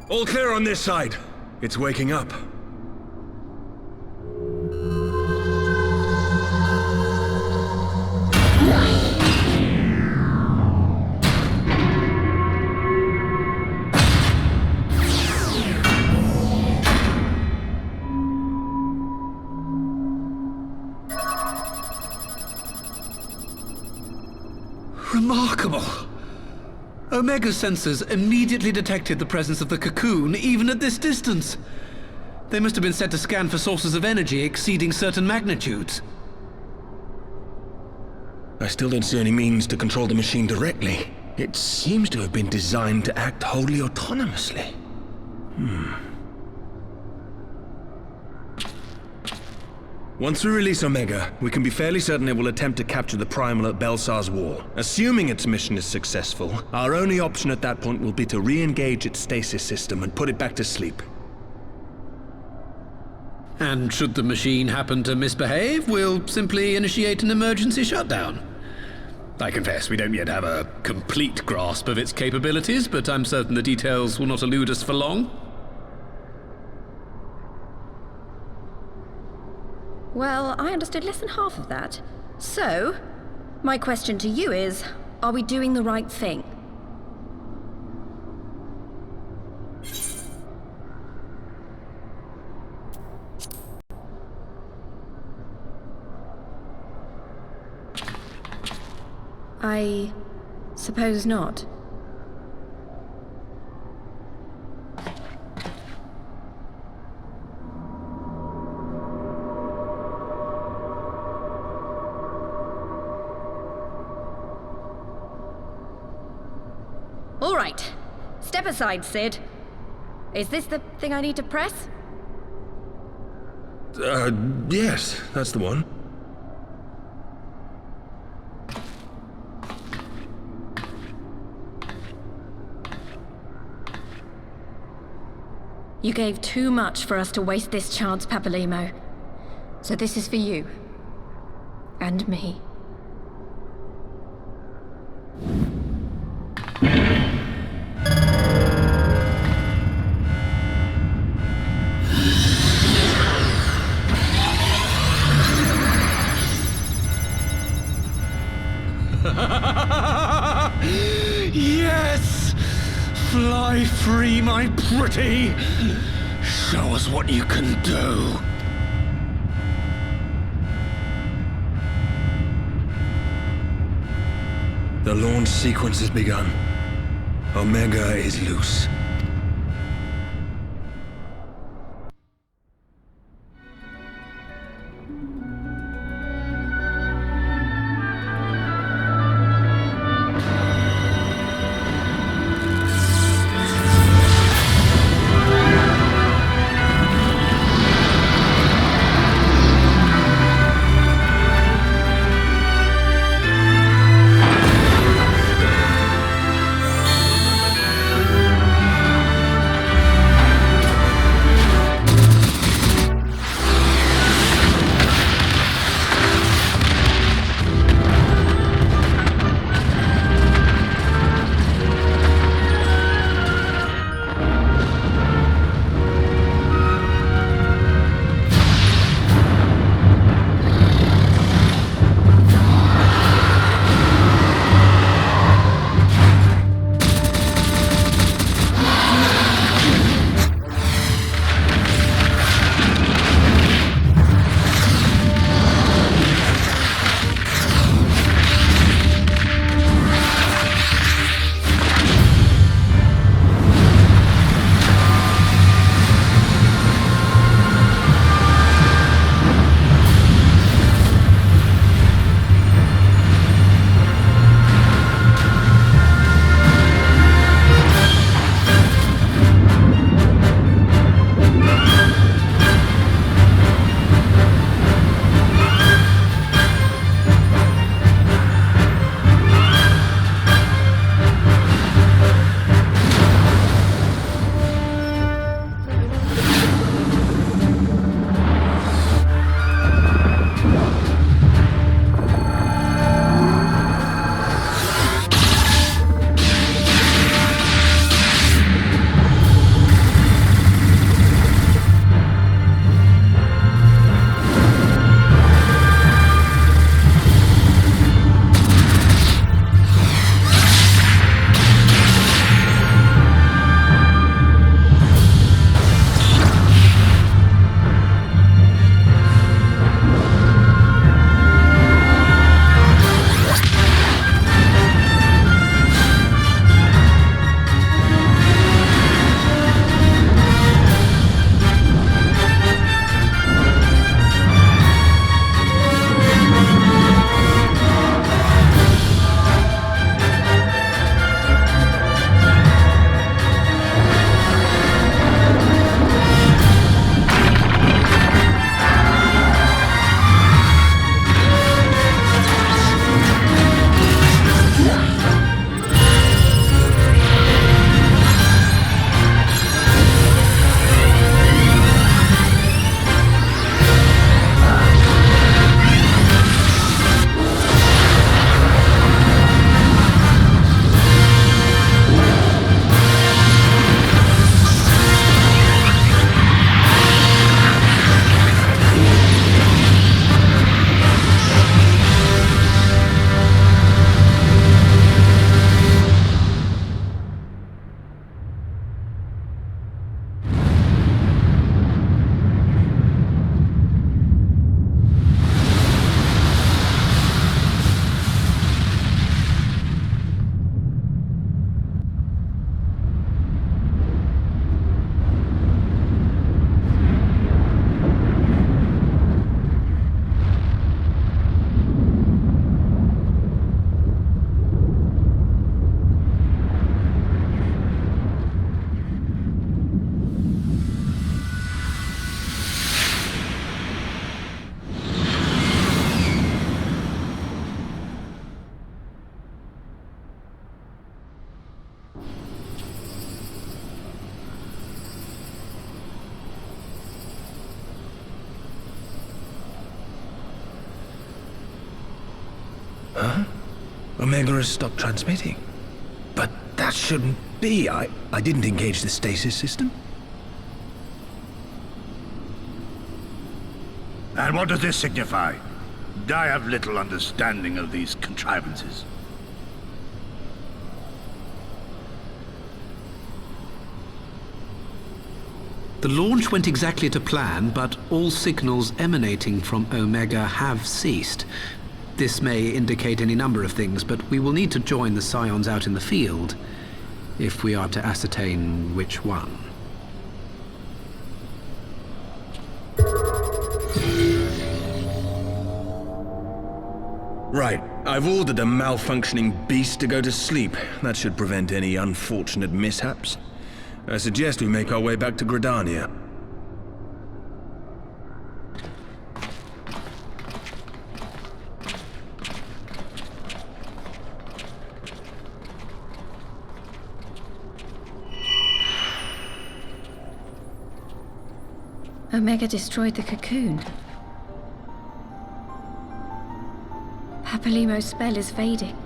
All clear on this side. It's waking up. Remarkable! Omega sensors immediately detected the presence of the cocoon, even at this distance. They must have been set to scan for sources of energy exceeding certain magnitudes. I still don't see any means to control the machine directly. It seems to have been designed to act wholly autonomously. Once we release Omega, we can be fairly certain it will attempt to capture the Primal at Belsar's Wall. Assuming its mission is successful, our only option at that point will be to re-engage its stasis system and put it back to sleep. And should the machine happen to misbehave, we'll simply initiate an emergency shutdown. I confess we don't yet have a complete grasp of its capabilities, but I'm certain the details will not elude us for long. Well, I understood less than half of that. So, my question to you is, are we doing the right thing? I suppose not. All right. Step aside, Sid. Is this the thing I need to press? Yes, that's the one. You gave too much for us to waste this chance, Papalimo. So this is for you. And me. Yes! Fly free, my pretty! Show us what you can do. The launch sequence has begun. Omega is loose. Huh? Omega has stopped transmitting. But that shouldn't be. I didn't engage the stasis system. And what does this signify? I have little understanding of these contrivances. The launch went exactly to plan, but all signals emanating from Omega have ceased. This may indicate any number of things, but we will need to join the Scions out in the field if we are to ascertain which one. Right. I've ordered a malfunctioning beast to go to sleep. That should prevent any unfortunate mishaps. I suggest we make our way back to Gridania. Omega destroyed the cocoon. Papalimo's spell is fading.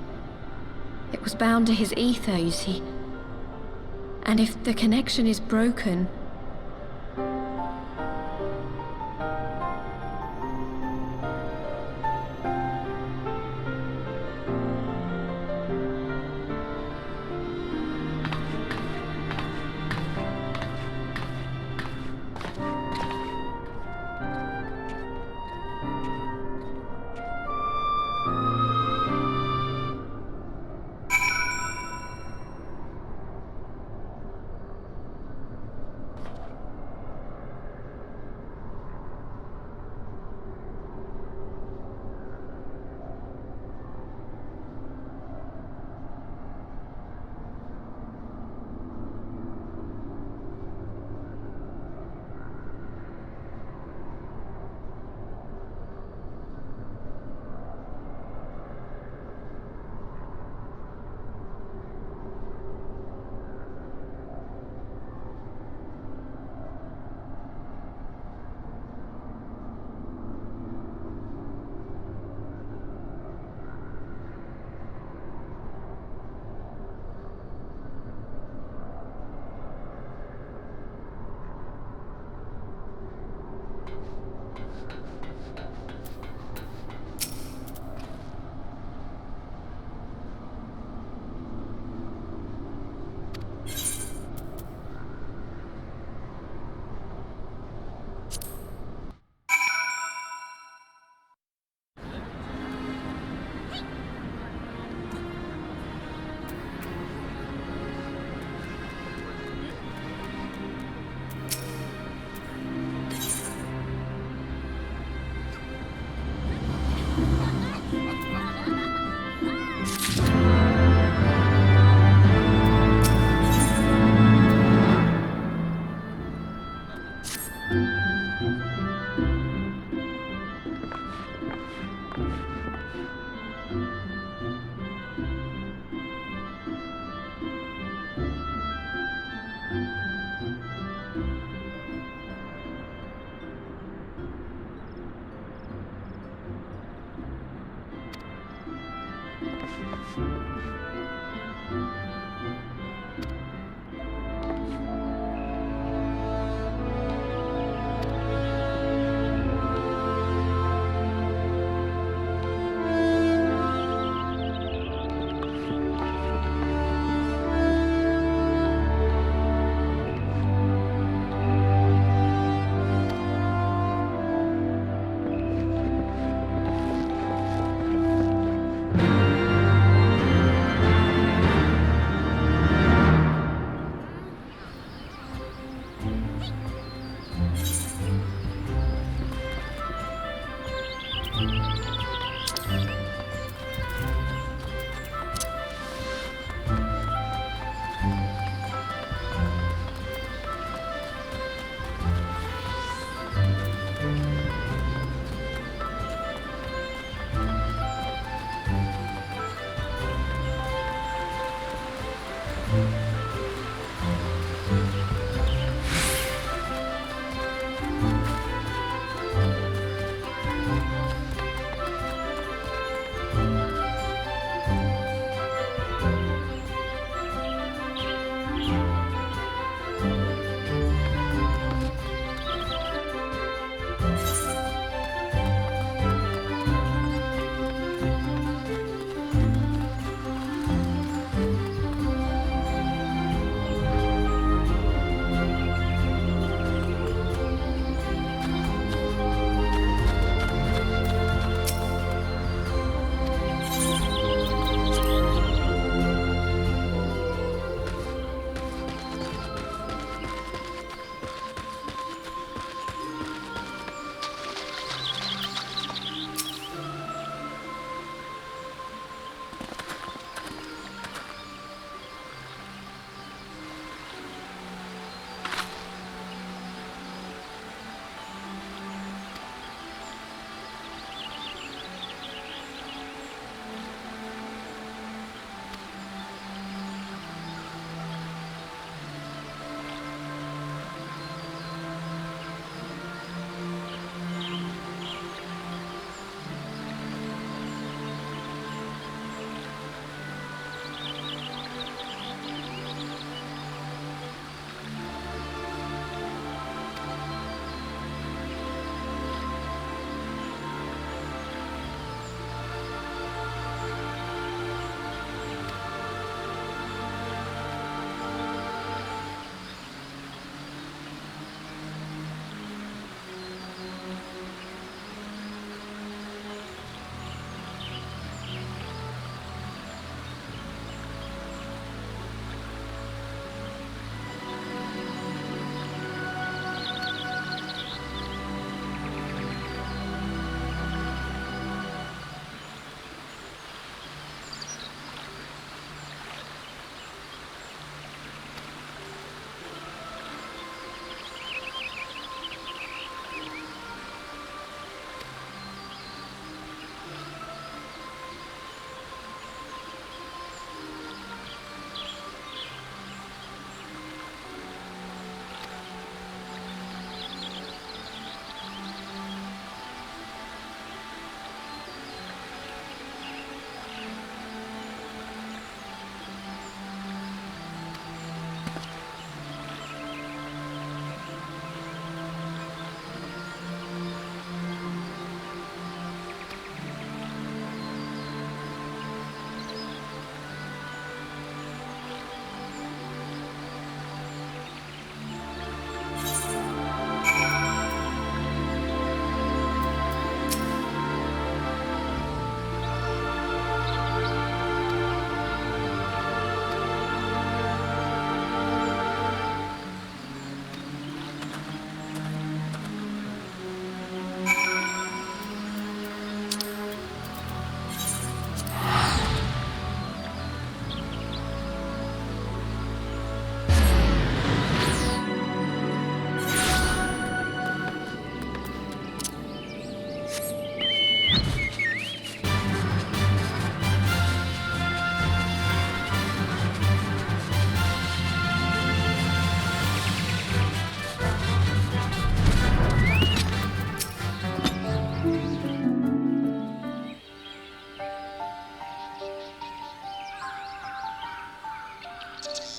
It was bound to his ether, you see. And if the connection is broken...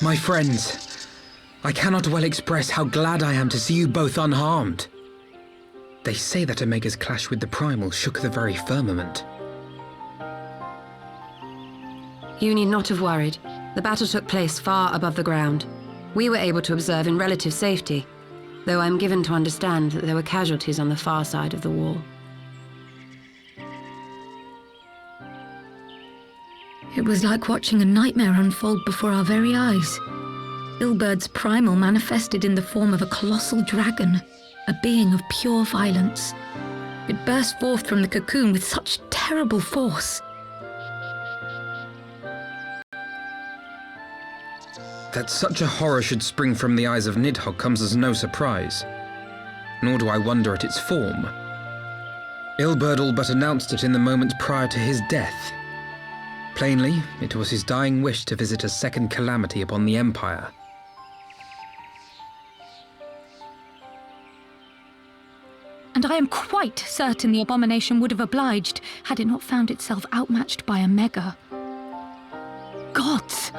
My friends, I cannot well express how glad I am to see you both unharmed. They say that Omega's clash with the Primal shook the very firmament. You need not have worried. The battle took place far above the ground. We were able to observe in relative safety, though I'm given to understand that there were casualties on the far side of the wall. It was like watching a nightmare unfold before our very eyes. Ilberd's primal manifested in the form of a colossal dragon, a being of pure violence. It burst forth from the cocoon with such terrible force. That such a horror should spring from the eyes of Nidhogg comes as no surprise, nor do I wonder at its form. Ilberd all but announced it in the moments prior to his death. Plainly, it was his dying wish to visit a second calamity upon the Empire. And I am quite certain the abomination would have obliged had it not found itself outmatched by Omega. Gods!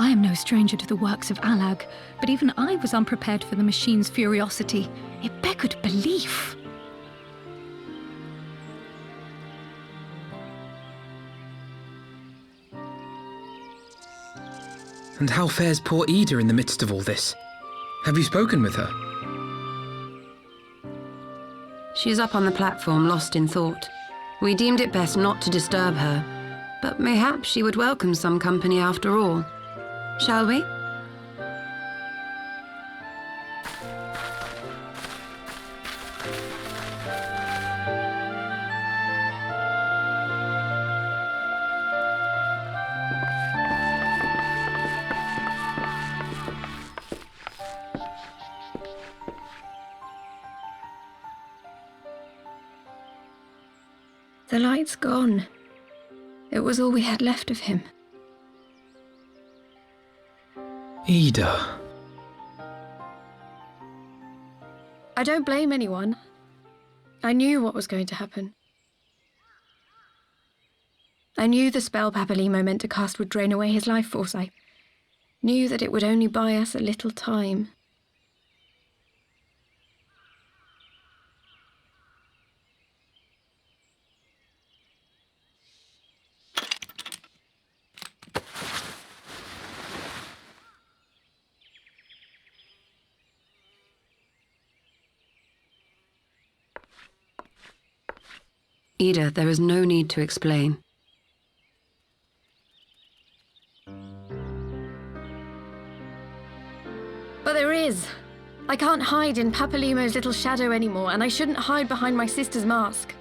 I am no stranger to the works of Alag, but even I was unprepared for the machine's furiosity. It beggared belief. And how fares poor Ida in the midst of all this? Have you spoken with her? She is up on the platform, lost in thought. We deemed it best not to disturb her, but mayhap she would welcome some company after all. Shall we? The light's gone. It was all we had left of him. Ida. I don't blame anyone. I knew what was going to happen. I knew the spell Papalimo meant to cast would drain away his life force. I knew that it would only buy us a little time. Ida, there is no need to explain. But there is. I can't hide in Papalimo's little shadow anymore, and I shouldn't hide behind my sister's mask.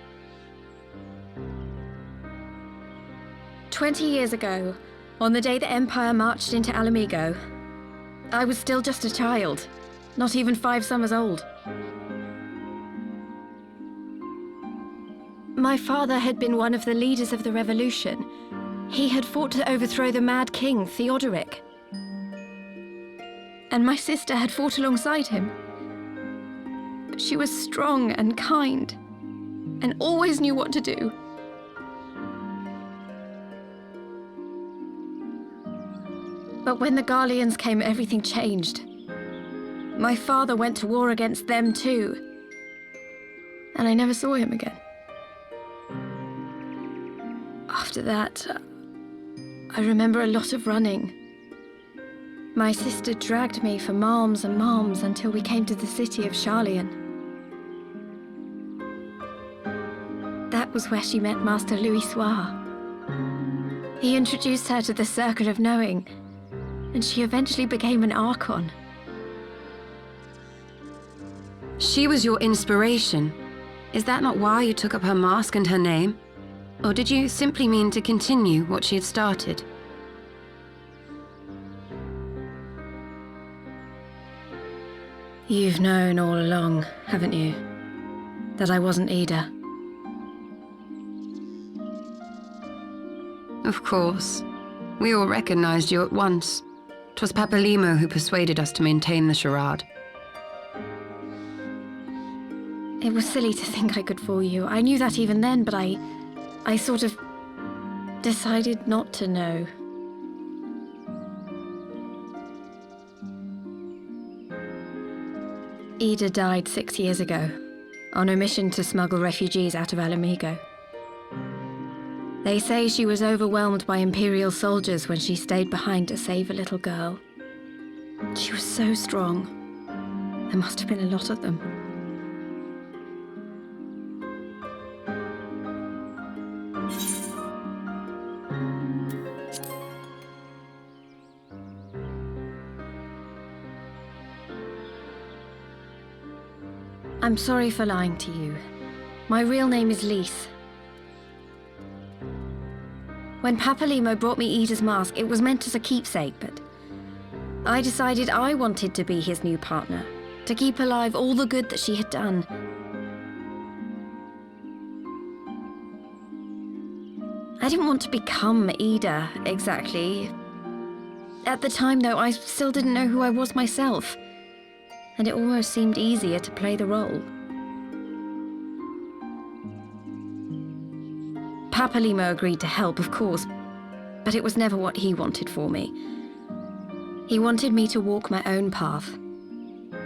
20 years ago, on the day the Empire marched into Alamigo, I was still just a child, not even 5 summers old. My father had been one of the leaders of the revolution. He had fought to overthrow the Mad King, Theodoric. And my sister had fought alongside him. But she was strong and kind, and always knew what to do. But when the Garleans came, everything changed. My father went to war against them too, and I never saw him again. After that, I remember a lot of running. My sister dragged me for malms and malms until we came to the city of Sharlayan. That was where she met Master Louis Soir. He introduced her to the Circle of Knowing, and she eventually became an Archon. She was your inspiration. Is that not why you took up her mask and her name? Or did you simply mean to continue what she had started? You've known all along, haven't you, that I wasn't Ida? Of course. We all recognized you at once. 'Twas Papalimo who persuaded us to maintain the charade. It was silly to think I could fool you. I knew that even then, but I sort of decided not to know. Ida died 6 years ago, on a mission to smuggle refugees out of Alamigo. They say she was overwhelmed by Imperial soldiers when she stayed behind to save a little girl. She was so strong. There must have been a lot of them. I'm sorry for lying to you. My real name is Lise. When Papalimo brought me Ida's mask, it was meant as a keepsake, but I decided I wanted to be his new partner, to keep alive all the good that she had done. I didn't want to become Ida, exactly. At the time, though, I still didn't know who I was myself, and it almost seemed easier to play the role. Papalimo agreed to help, of course, but it was never what he wanted for me. He wanted me to walk my own path,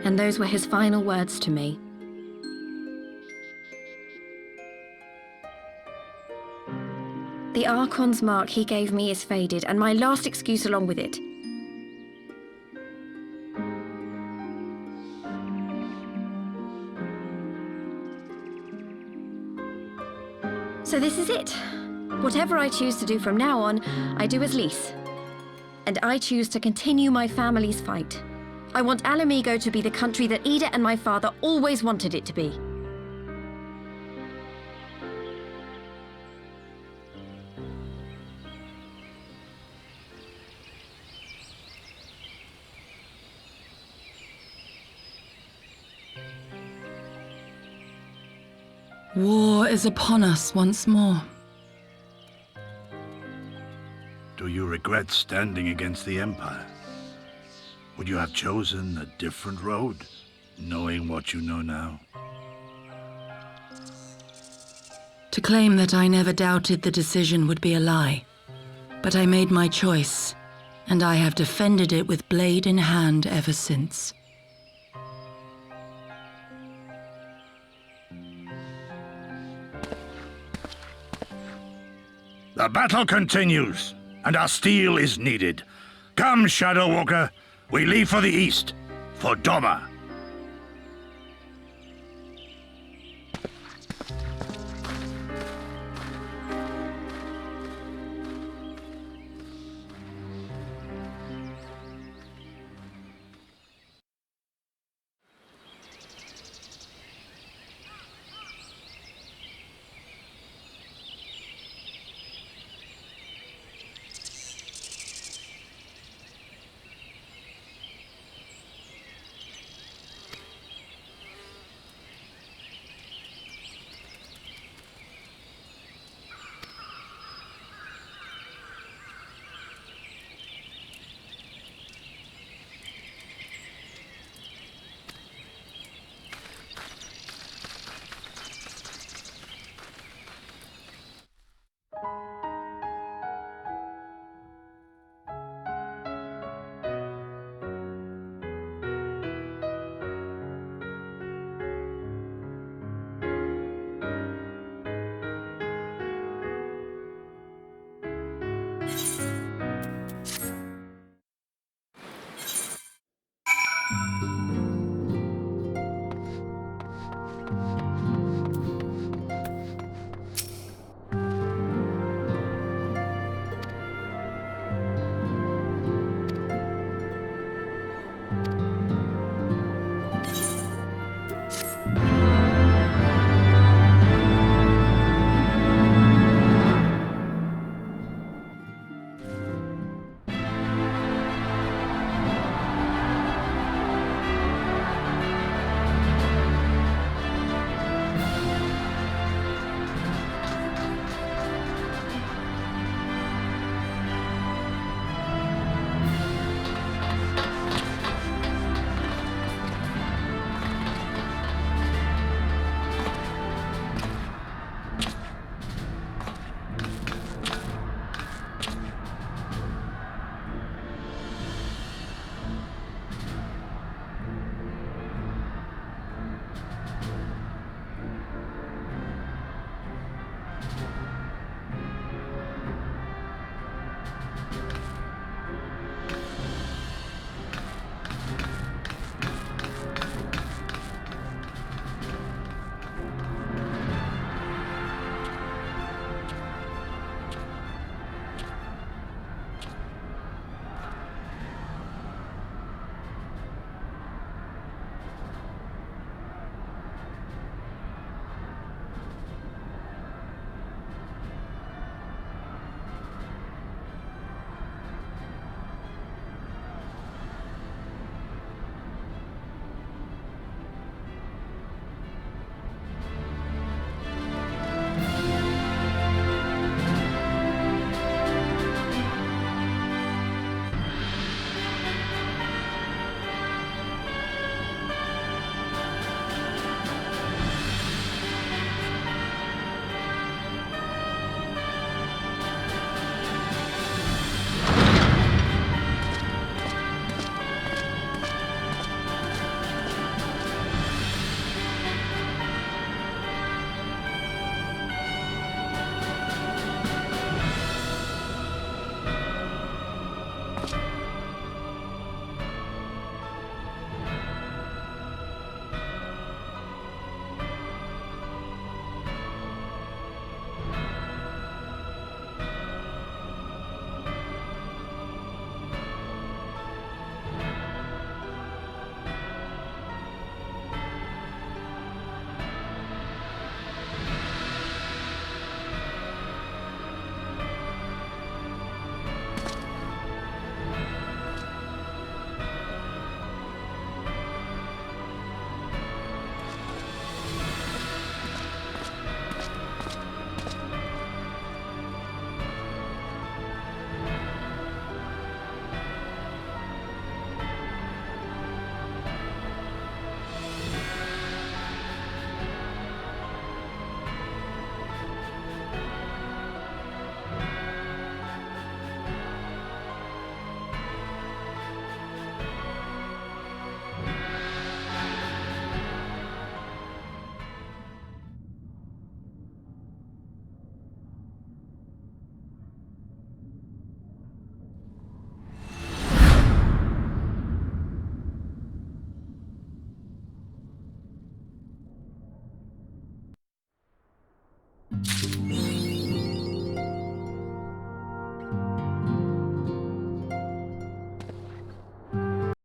and those were his final words to me. The Archon's mark he gave me is faded, and my last excuse along with it. So this is it. Whatever I choose to do from now on, I do as Lise. And I choose to continue my family's fight. I want Alamigo to be the country that Ida and my father always wanted it to be. War is upon us once more. Do you regret standing against the Empire? Would you have chosen a different road, knowing what you know now? To claim that I never doubted the decision would be a lie. But I made my choice, and I have defended it with blade in hand ever since. The battle continues, and our steel is needed. Come, Shadow Walker, we leave for the east, for Doma.